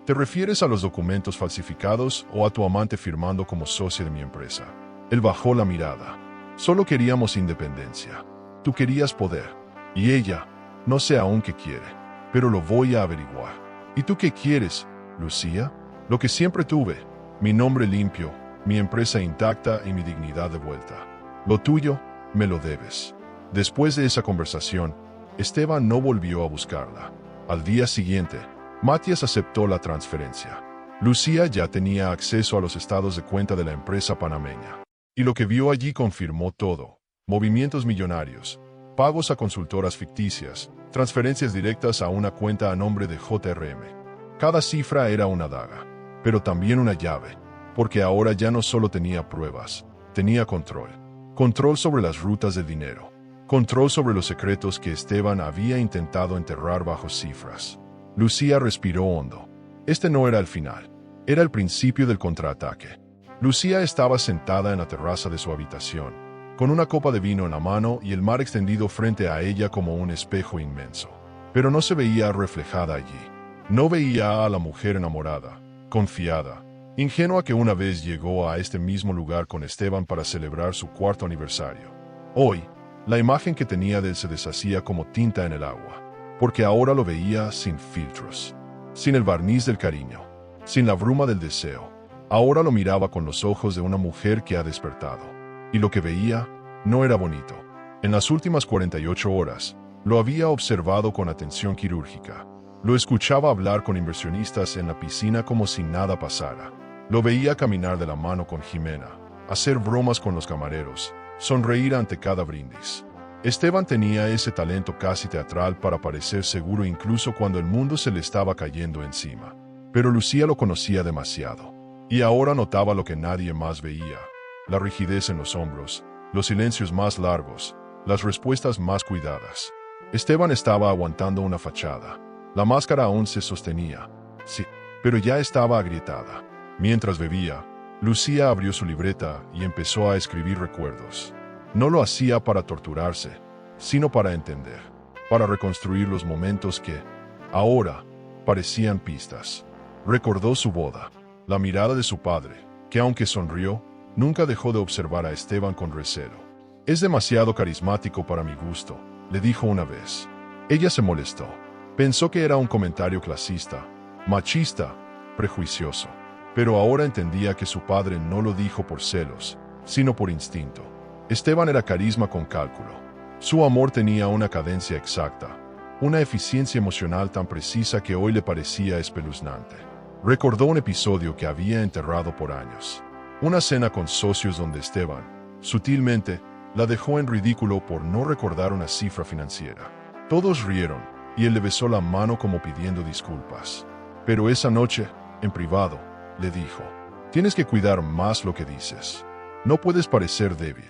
¿Te refieres a los documentos falsificados o a tu amante firmando como socio de mi empresa? Él bajó la mirada. Solo queríamos independencia. Tú querías poder. Y ella, no sé aún qué quiere, pero lo voy a averiguar. ¿Y tú qué quieres, Lucía? Lo que siempre tuve. Mi nombre limpio, mi empresa intacta y mi dignidad de vuelta. Lo tuyo, me lo debes. Después de esa conversación, Esteban no volvió a buscarla. Al día siguiente, Matías aceptó la transferencia. Lucía ya tenía acceso a los estados de cuenta de la empresa panameña. Y lo que vio allí confirmó todo. Movimientos millonarios, pagos a consultoras ficticias, transferencias directas a una cuenta a nombre de JRM. Cada cifra era una daga, pero también una llave, porque ahora ya no solo tenía pruebas, tenía control. Control sobre las rutas del dinero. Control sobre los secretos que Esteban había intentado enterrar bajo cifras. Lucía respiró hondo. Este no era el final, era el principio del contraataque. Lucía estaba sentada en la terraza de su habitación, con una copa de vino en la mano y el mar extendido frente a ella como un espejo inmenso. Pero no se veía reflejada allí. No veía a la mujer enamorada, confiada, ingenua que una vez llegó a este mismo lugar con Esteban para celebrar su 4º aniversario. Hoy, la imagen que tenía de él se deshacía como tinta en el agua, porque ahora lo veía sin filtros, sin el barniz del cariño, sin la bruma del deseo. Ahora lo miraba con los ojos de una mujer que ha despertado. Y lo que veía no era bonito. En las últimas 48 horas, lo había observado con atención quirúrgica. Lo escuchaba hablar con inversionistas en la piscina como si nada pasara. Lo veía caminar de la mano con Jimena, hacer bromas con los camareros, sonreír ante cada brindis. Esteban tenía ese talento casi teatral para parecer seguro incluso cuando el mundo se le estaba cayendo encima. Pero Lucía lo conocía demasiado. Y ahora notaba lo que nadie más veía: la rigidez en los hombros, los silencios más largos, las respuestas más cuidadas. Esteban estaba aguantando una fachada. La máscara aún se sostenía, sí, pero ya estaba agrietada. Mientras bebía, Lucía abrió su libreta y empezó a escribir recuerdos. No lo hacía para torturarse, sino para entender, para reconstruir los momentos que, ahora, parecían pistas. Recordó su boda, la mirada de su padre, que aunque sonrió, nunca dejó de observar a Esteban con recelo. «Es demasiado carismático para mi gusto», le dijo una vez. Ella se molestó. Pensó que era un comentario clasista, machista, prejuicioso. Pero ahora entendía que su padre no lo dijo por celos, sino por instinto. Esteban era carisma con cálculo. Su amor tenía una cadencia exacta, una eficiencia emocional tan precisa que hoy le parecía espeluznante. Recordó un episodio que había enterrado por años. Una cena con socios donde Esteban, sutilmente, la dejó en ridículo por no recordar una cifra financiera. Todos rieron, y él le besó la mano como pidiendo disculpas. Pero esa noche, en privado, le dijo: «Tienes que cuidar más lo que dices. No puedes parecer débil».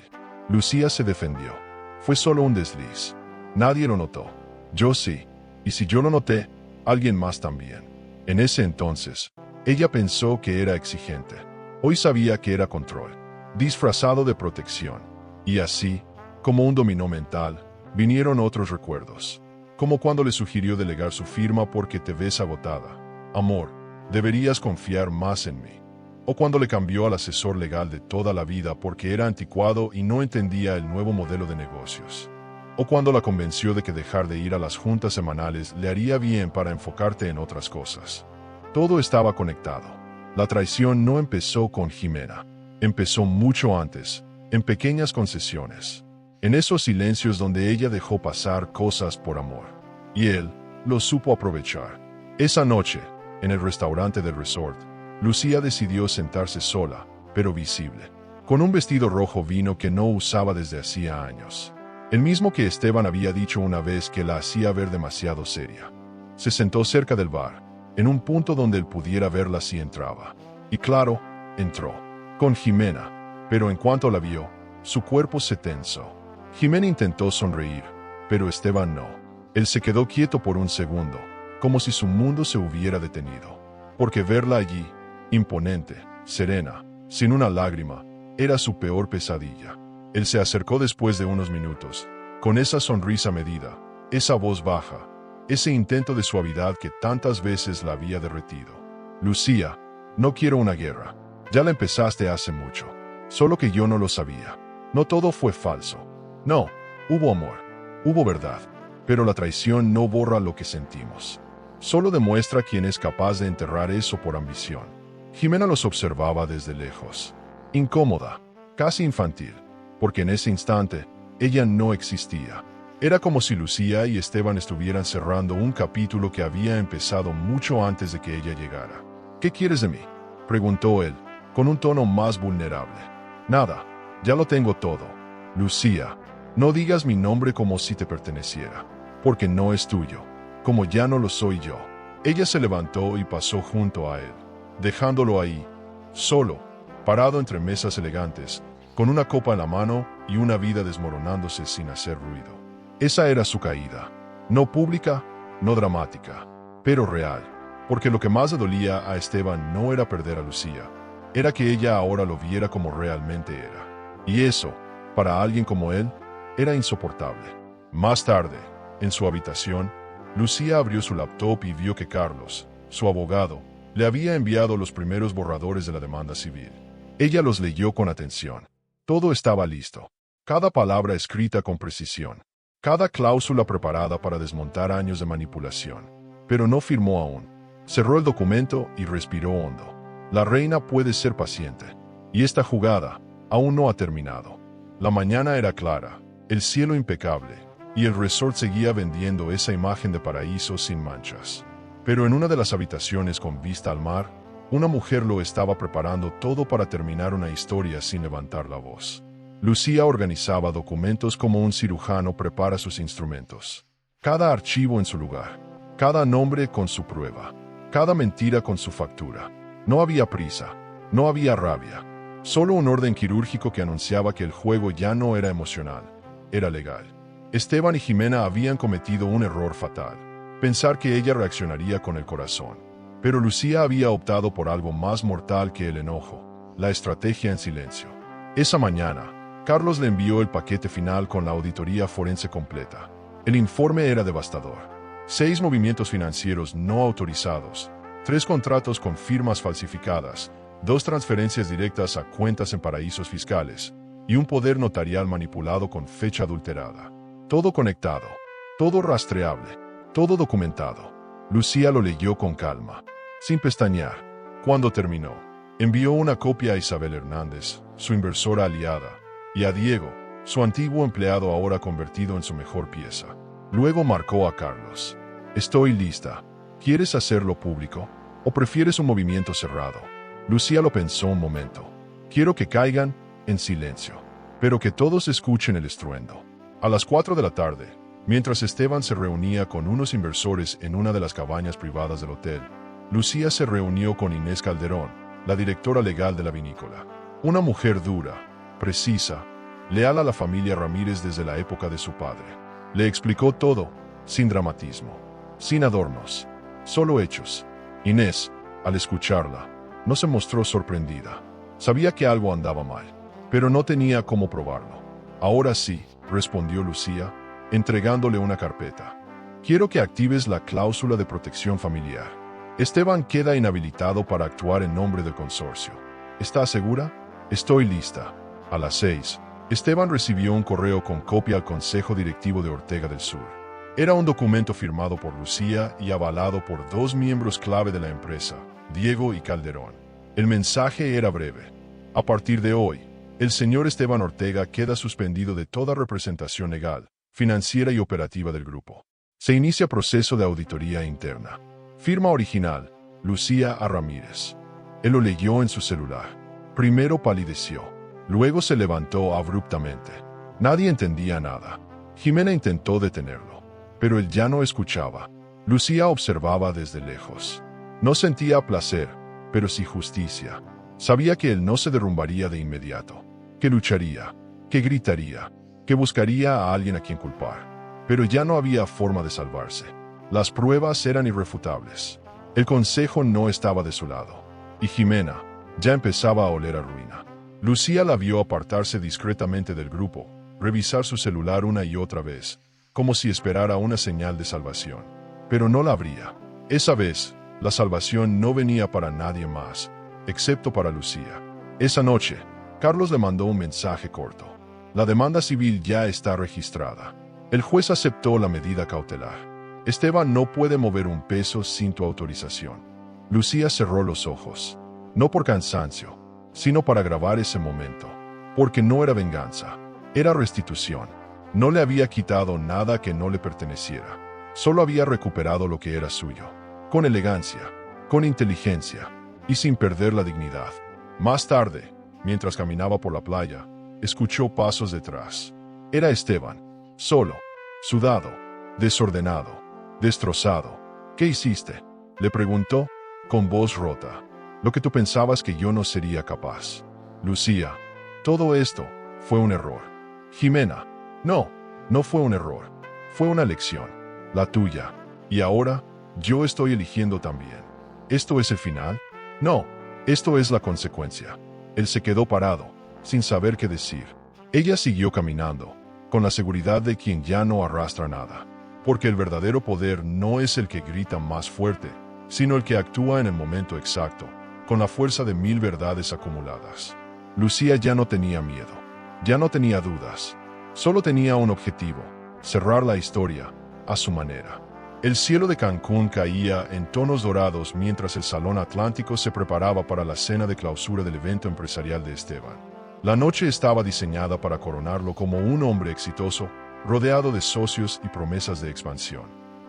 Lucía se defendió. «Fue solo un desliz. Nadie lo notó. Yo sí. Y si yo lo noté, alguien más también». En ese entonces, ella pensó que era exigente. Hoy sabía que era control, disfrazado de protección. Y así, como un dominó mental, vinieron otros recuerdos. Como cuando le sugirió delegar su firma porque te ves agotada. «Amor, deberías confiar más en mí». O cuando le cambió al asesor legal de toda la vida porque era anticuado y no entendía el nuevo modelo de negocios. O cuando la convenció de que dejar de ir a las juntas semanales le haría bien para enfocarte en otras cosas. Todo estaba conectado. La traición no empezó con Jimena. Empezó mucho antes, en pequeñas concesiones. En esos silencios donde ella dejó pasar cosas por amor. Y él lo supo aprovechar. Esa noche, en el restaurante del resort, Lucía decidió sentarse sola, pero visible, con un vestido rojo vino que no usaba desde hacía años. El mismo que Esteban había dicho una vez que la hacía ver demasiado seria. Se sentó cerca del bar, en un punto donde él pudiera verla si entraba. Y claro, entró, con Jimena, pero en cuanto la vio, su cuerpo se tensó. Jimena intentó sonreír, pero Esteban no. Él se quedó quieto por un segundo, como si su mundo se hubiera detenido. Porque verla allí, imponente, serena, sin una lágrima, era su peor pesadilla. Él se acercó después de unos minutos, con esa sonrisa medida, esa voz baja, ese intento de suavidad que tantas veces la había derretido. «Lucía, no quiero una guerra. Ya la empezaste hace mucho. Solo que yo no lo sabía. No todo fue falso. No, hubo amor, hubo verdad, pero la traición no borra lo que sentimos. Solo demuestra quién es capaz de enterrar eso por ambición». Jimena los observaba desde lejos, incómoda, casi infantil, porque en ese instante, ella no existía. Era como si Lucía y Esteban estuvieran cerrando un capítulo que había empezado mucho antes de que ella llegara. «¿Qué quieres de mí?», preguntó él, con un tono más vulnerable. «Nada, ya lo tengo todo. Lucía, no digas mi nombre como si te perteneciera, porque no es tuyo, como ya no lo soy yo». Ella se levantó y pasó junto a él, dejándolo ahí, solo, parado entre mesas elegantes, con una copa en la mano y una vida desmoronándose sin hacer ruido. Esa era su caída, no pública, no dramática, pero real, porque lo que más le dolía a Esteban no era perder a Lucía, era que ella ahora lo viera como realmente era. Y eso, para alguien como él, era insoportable. Más tarde, en su habitación, Lucía abrió su laptop y vio que Carlos, su abogado, le había enviado los primeros borradores de la demanda civil. Ella los leyó con atención. Todo estaba listo. Cada palabra escrita con precisión. Cada cláusula preparada para desmontar años de manipulación. Pero no firmó aún. Cerró el documento y respiró hondo. La reina puede ser paciente. Y esta jugada aún no ha terminado. La mañana era clara, el cielo impecable, y el resort seguía vendiendo esa imagen de paraíso sin manchas. Pero en una de las habitaciones con vista al mar, una mujer lo estaba preparando todo para terminar una historia sin levantar la voz. Lucía organizaba documentos como un cirujano prepara sus instrumentos. Cada archivo en su lugar, cada nombre con su prueba, cada mentira con su factura. No había prisa, no había rabia, solo un orden quirúrgico que anunciaba que el juego ya no era emocional, era legal. Esteban y Jimena habían cometido un error fatal, pensar que ella reaccionaría con el corazón. Pero Lucía había optado por algo más mortal que el enojo, la estrategia en silencio. Esa mañana, Carlos le envió el paquete final con la auditoría forense completa. El informe era devastador. 6 movimientos financieros no autorizados, 3 contratos con firmas falsificadas, 2 transferencias directas a cuentas en paraísos fiscales y un poder notarial manipulado con fecha adulterada. Todo conectado, todo rastreable, todo documentado. Lucía lo leyó con calma, sin pestañear. Cuando terminó, envió una copia a Isabel Hernández, su inversora aliada, y a Diego, su antiguo empleado ahora convertido en su mejor pieza. Luego marcó a Carlos. Estoy lista. ¿Quieres hacerlo público? ¿O prefieres un movimiento cerrado? Lucía lo pensó un momento. Quiero que caigan en silencio, pero que todos escuchen el estruendo. A las 4 de la tarde, mientras Esteban se reunía con unos inversores en una de las cabañas privadas del hotel, Lucía se reunió con Inés Calderón, la directora legal de la vinícola. Una mujer dura, precisa, leal a la familia Ramírez desde la época de su padre. Le explicó todo, sin dramatismo, sin adornos, solo hechos. Inés, al escucharla, no se mostró sorprendida. Sabía que algo andaba mal, pero no tenía cómo probarlo. Ahora sí, respondió Lucía, entregándole una carpeta. Quiero que actives la cláusula de protección familiar. Esteban queda inhabilitado para actuar en nombre del consorcio. ¿Estás segura? Estoy lista. A las 6, Esteban recibió un correo con copia al Consejo Directivo de Ortega del Sur. Era un documento firmado por Lucía y avalado por 2 miembros clave de la empresa, Diego y Calderón. El mensaje era breve. A partir de hoy, el señor Esteban Ortega queda suspendido de toda representación legal, financiera y operativa del grupo. Se inicia proceso de auditoría interna. Firma original, Lucía A. Ramírez. Él lo leyó en su celular. Primero palideció. Luego se levantó abruptamente. Nadie entendía nada. Jimena intentó detenerlo, pero él ya no escuchaba. Lucía observaba desde lejos. No sentía placer, pero sí justicia. Sabía que él no se derrumbaría de inmediato, que lucharía, que gritaría, que buscaría a alguien a quien culpar. Pero ya no había forma de salvarse. Las pruebas eran irrefutables. El consejo no estaba de su lado. Y Jimena ya empezaba a oler a ruina. Lucía la vio apartarse discretamente del grupo, revisar su celular una y otra vez, como si esperara una señal de salvación. Pero no la habría. Esa vez, la salvación no venía para nadie más, excepto para Lucía. Esa noche, Carlos le mandó un mensaje corto. La demanda civil ya está registrada. El juez aceptó la medida cautelar. Esteban no puede mover un peso sin tu autorización. Lucía cerró los ojos. No por cansancio, sino para grabar ese momento. Porque no era venganza, era restitución. No le había quitado nada que no le perteneciera. Solo había recuperado lo que era suyo. Con elegancia, con inteligencia y sin perder la dignidad. Más tarde, mientras caminaba por la playa, escuchó pasos detrás. Era Esteban, solo, sudado, desordenado, destrozado. ¿Qué hiciste?, le preguntó, con voz rota. Lo que tú pensabas que yo no sería capaz. Lucía, todo esto fue un error. Jimena, no fue un error. Fue una lección, la tuya. Y ahora, yo estoy eligiendo también. ¿Esto es el final? No, esto es la consecuencia. Él se quedó parado, sin saber qué decir. Ella siguió caminando, con la seguridad de quien ya no arrastra nada. Porque el verdadero poder no es el que grita más fuerte, sino el que actúa en el momento exacto, con la fuerza de 1000 verdades acumuladas. Lucía ya no tenía miedo, ya no tenía dudas. Solo tenía un objetivo: cerrar la historia, a su manera. El cielo de Cancún caía en tonos dorados mientras el Salón Atlántico se preparaba para la cena de clausura del evento empresarial de Esteban. La noche estaba diseñada para coronarlo como un hombre exitoso, rodeado de socios y promesas de expansión.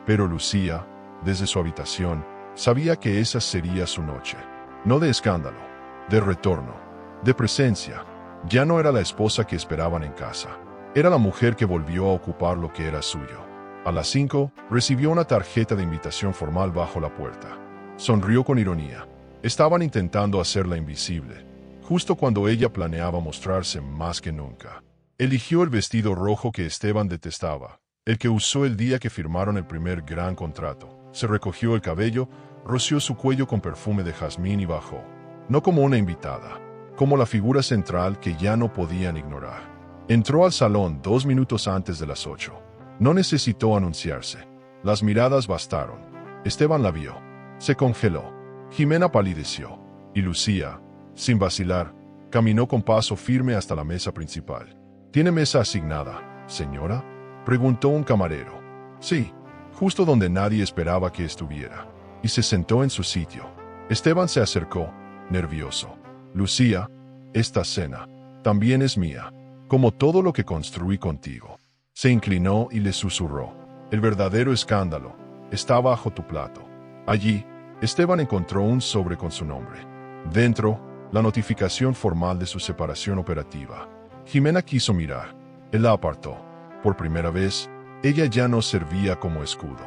Pero Lucía, desde su habitación, sabía que esa sería su noche. No de escándalo, de retorno, de presencia. Ya no era la esposa que esperaban en casa. Era la mujer que volvió a ocupar lo que era suyo. A las 5, recibió una tarjeta de invitación formal bajo la puerta. Sonrió con ironía. Estaban intentando hacerla invisible, justo cuando ella planeaba mostrarse más que nunca. Eligió el vestido rojo que Esteban detestaba, el que usó el día que firmaron el primer gran contrato. Se recogió el cabello, roció su cuello con perfume de jazmín y bajó. No como una invitada, como la figura central que ya no podían ignorar. Entró al salón 2 minutos antes de las 8. No necesitó anunciarse. Las miradas bastaron. Esteban la vio. Se congeló. Jimena palideció. Y Lucía, sin vacilar, caminó con paso firme hasta la mesa principal. ¿Tiene mesa asignada, señora?, preguntó un camarero. Sí, justo donde nadie esperaba que estuviera. Y se sentó en su sitio. Esteban se acercó, nervioso. Lucía, esta cena también es mía, como todo lo que construí contigo. Se inclinó y le susurró. El verdadero escándalo está bajo tu plato. Allí, Esteban encontró un sobre con su nombre. Dentro, la notificación formal de su separación operativa. Jimena quiso mirar. Él la apartó. Por primera vez, ella ya no servía como escudo,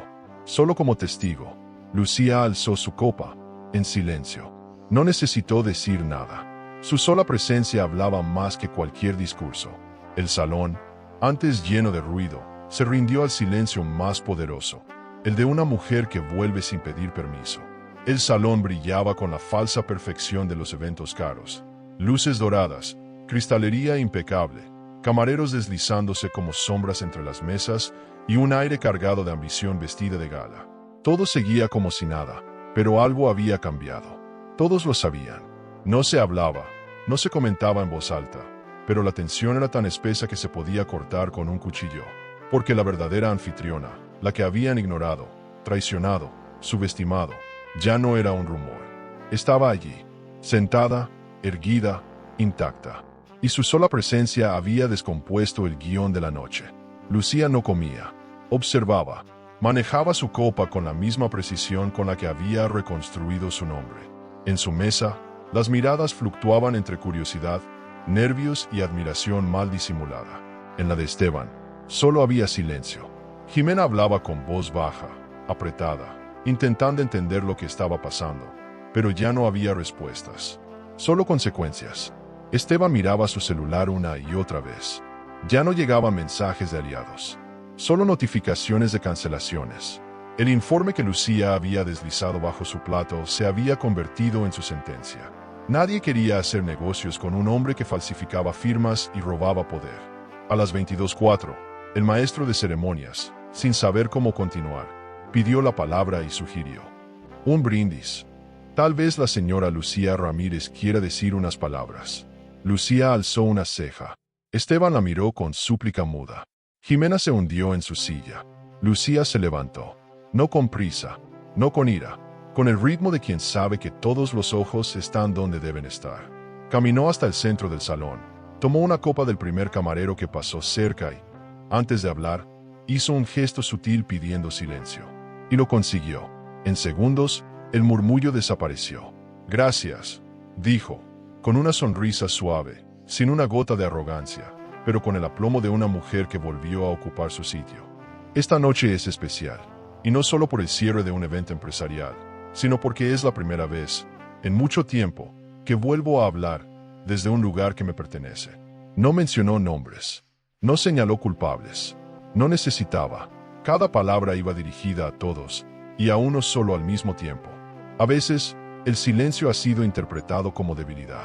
solo como testigo. Lucía alzó su copa, en silencio. No necesitó decir nada. Su sola presencia hablaba más que cualquier discurso. El salón, antes lleno de ruido, se rindió al silencio más poderoso, el de una mujer que vuelve sin pedir permiso. El salón brillaba con la falsa perfección de los eventos caros. Luces doradas, cristalería impecable, camareros deslizándose como sombras entre las mesas y un aire cargado de ambición vestida de gala. Todo seguía como si nada, pero algo había cambiado. Todos lo sabían. No se hablaba, no se comentaba en voz alta, pero la tensión era tan espesa que se podía cortar con un cuchillo, porque la verdadera anfitriona, la que habían ignorado, traicionado, subestimado, ya no era un rumor. Estaba allí, sentada, erguida, intacta. Y su sola presencia había descompuesto el guión de la noche. Lucía no comía, observaba, manejaba su copa con la misma precisión con la que había reconstruido su nombre. En su mesa, las miradas fluctuaban entre curiosidad, nervios y admiración mal disimulada. En la de Esteban, solo había silencio. Jimena hablaba con voz baja, apretada, intentando entender lo que estaba pasando, pero ya no había respuestas, solo consecuencias. Esteban miraba su celular una y otra vez. Ya no llegaban mensajes de aliados, solo notificaciones de cancelaciones. El informe que Lucía había deslizado bajo su plato se había convertido en su sentencia. Nadie quería hacer negocios con un hombre que falsificaba firmas y robaba poder. A las 22:04, el maestro de ceremonias, sin saber cómo continuar, pidió la palabra y sugirió: un brindis. Tal vez la señora Lucía Ramírez quiera decir unas palabras. Lucía alzó una ceja. Esteban la miró con súplica muda. Jimena se hundió en su silla. Lucía se levantó. No con prisa, no con ira, con el ritmo de quien sabe que todos los ojos están donde deben estar. Caminó hasta el centro del salón. Tomó una copa del primer camarero que pasó cerca y, antes de hablar, hizo un gesto sutil pidiendo silencio. Y lo consiguió. En segundos, el murmullo desapareció. Gracias, dijo, con una sonrisa suave, sin una gota de arrogancia, pero con el aplomo de una mujer que volvió a ocupar su sitio. Esta noche es especial, y no solo por el cierre de un evento empresarial, sino porque es la primera vez, en mucho tiempo, que vuelvo a hablar desde un lugar que me pertenece. No mencionó nombres, no señaló culpables, no necesitaba. Cada palabra iba dirigida a todos, y a uno solo al mismo tiempo. A veces, el silencio ha sido interpretado como debilidad,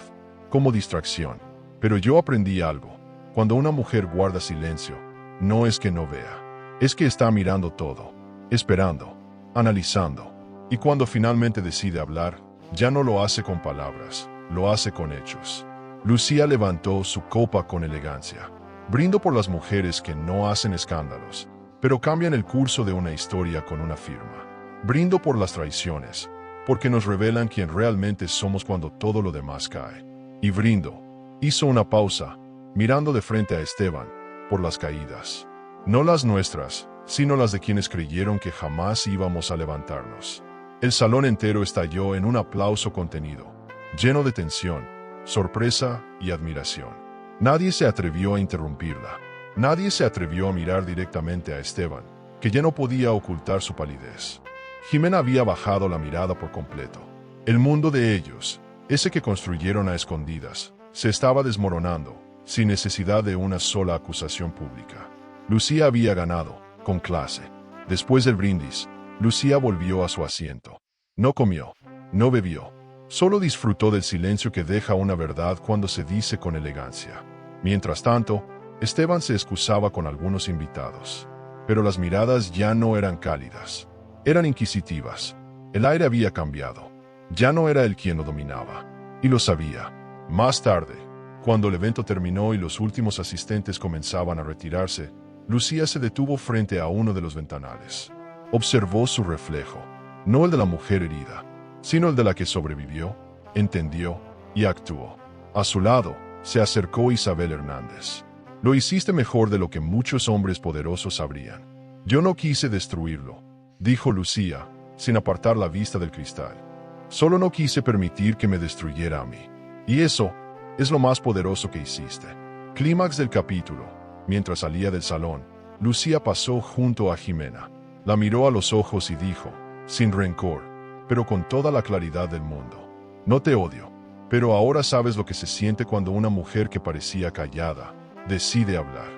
como distracción. Pero yo aprendí algo. Cuando una mujer guarda silencio, no es que no vea, es que está mirando todo, esperando, analizando. Y cuando finalmente decide hablar, ya no lo hace con palabras, lo hace con hechos. Lucía levantó su copa con elegancia. Brindo por las mujeres que no hacen escándalos, pero cambian el curso de una historia con una firma. Brindo por las traiciones, porque nos revelan quién realmente somos cuando todo lo demás cae. Y brindo, hizo una pausa, mirando de frente a Esteban, por las caídas. No las nuestras, sino las de quienes creyeron que jamás íbamos a levantarnos. El salón entero estalló en un aplauso contenido, lleno de tensión, sorpresa y admiración. Nadie se atrevió a interrumpirla. Nadie se atrevió a mirar directamente a Esteban, que ya no podía ocultar su palidez. Jimena había bajado la mirada por completo. El mundo de ellos, ese que construyeron a escondidas, se estaba desmoronando, sin necesidad de una sola acusación pública. Lucía había ganado, con clase. Después del brindis, Lucía volvió a su asiento. No comió, no bebió, solo disfrutó del silencio que deja una verdad cuando se dice con elegancia. Mientras tanto, Esteban se excusaba con algunos invitados. Pero las miradas ya no eran cálidas, eran inquisitivas. El aire había cambiado. Ya no era él quien lo dominaba. Y lo sabía. Más tarde, cuando el evento terminó y los últimos asistentes comenzaban a retirarse, Lucía se detuvo frente a uno de los ventanales. Observó su reflejo, no el de la mujer herida, sino el de la que sobrevivió, entendió y actuó. A su lado, se acercó Isabel Hernández. Lo hiciste mejor de lo que muchos hombres poderosos sabrían. Yo no quise destruirlo, dijo Lucía, sin apartar la vista del cristal. Solo no quise permitir que me destruyera a mí. Y eso es lo más poderoso que hiciste. Clímax del capítulo. Mientras salía del salón, Lucía pasó junto a Jimena. La miró a los ojos y dijo, sin rencor, pero con toda la claridad del mundo: no te odio, pero ahora sabes lo que se siente cuando una mujer que parecía callada decide hablar.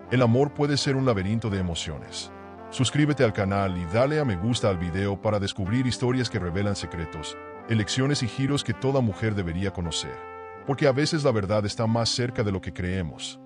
El amor puede ser un laberinto de emociones. Suscríbete al canal y dale a me gusta al video para descubrir historias que revelan secretos, elecciones y giros que toda mujer debería conocer. Porque a veces la verdad está más cerca de lo que creemos.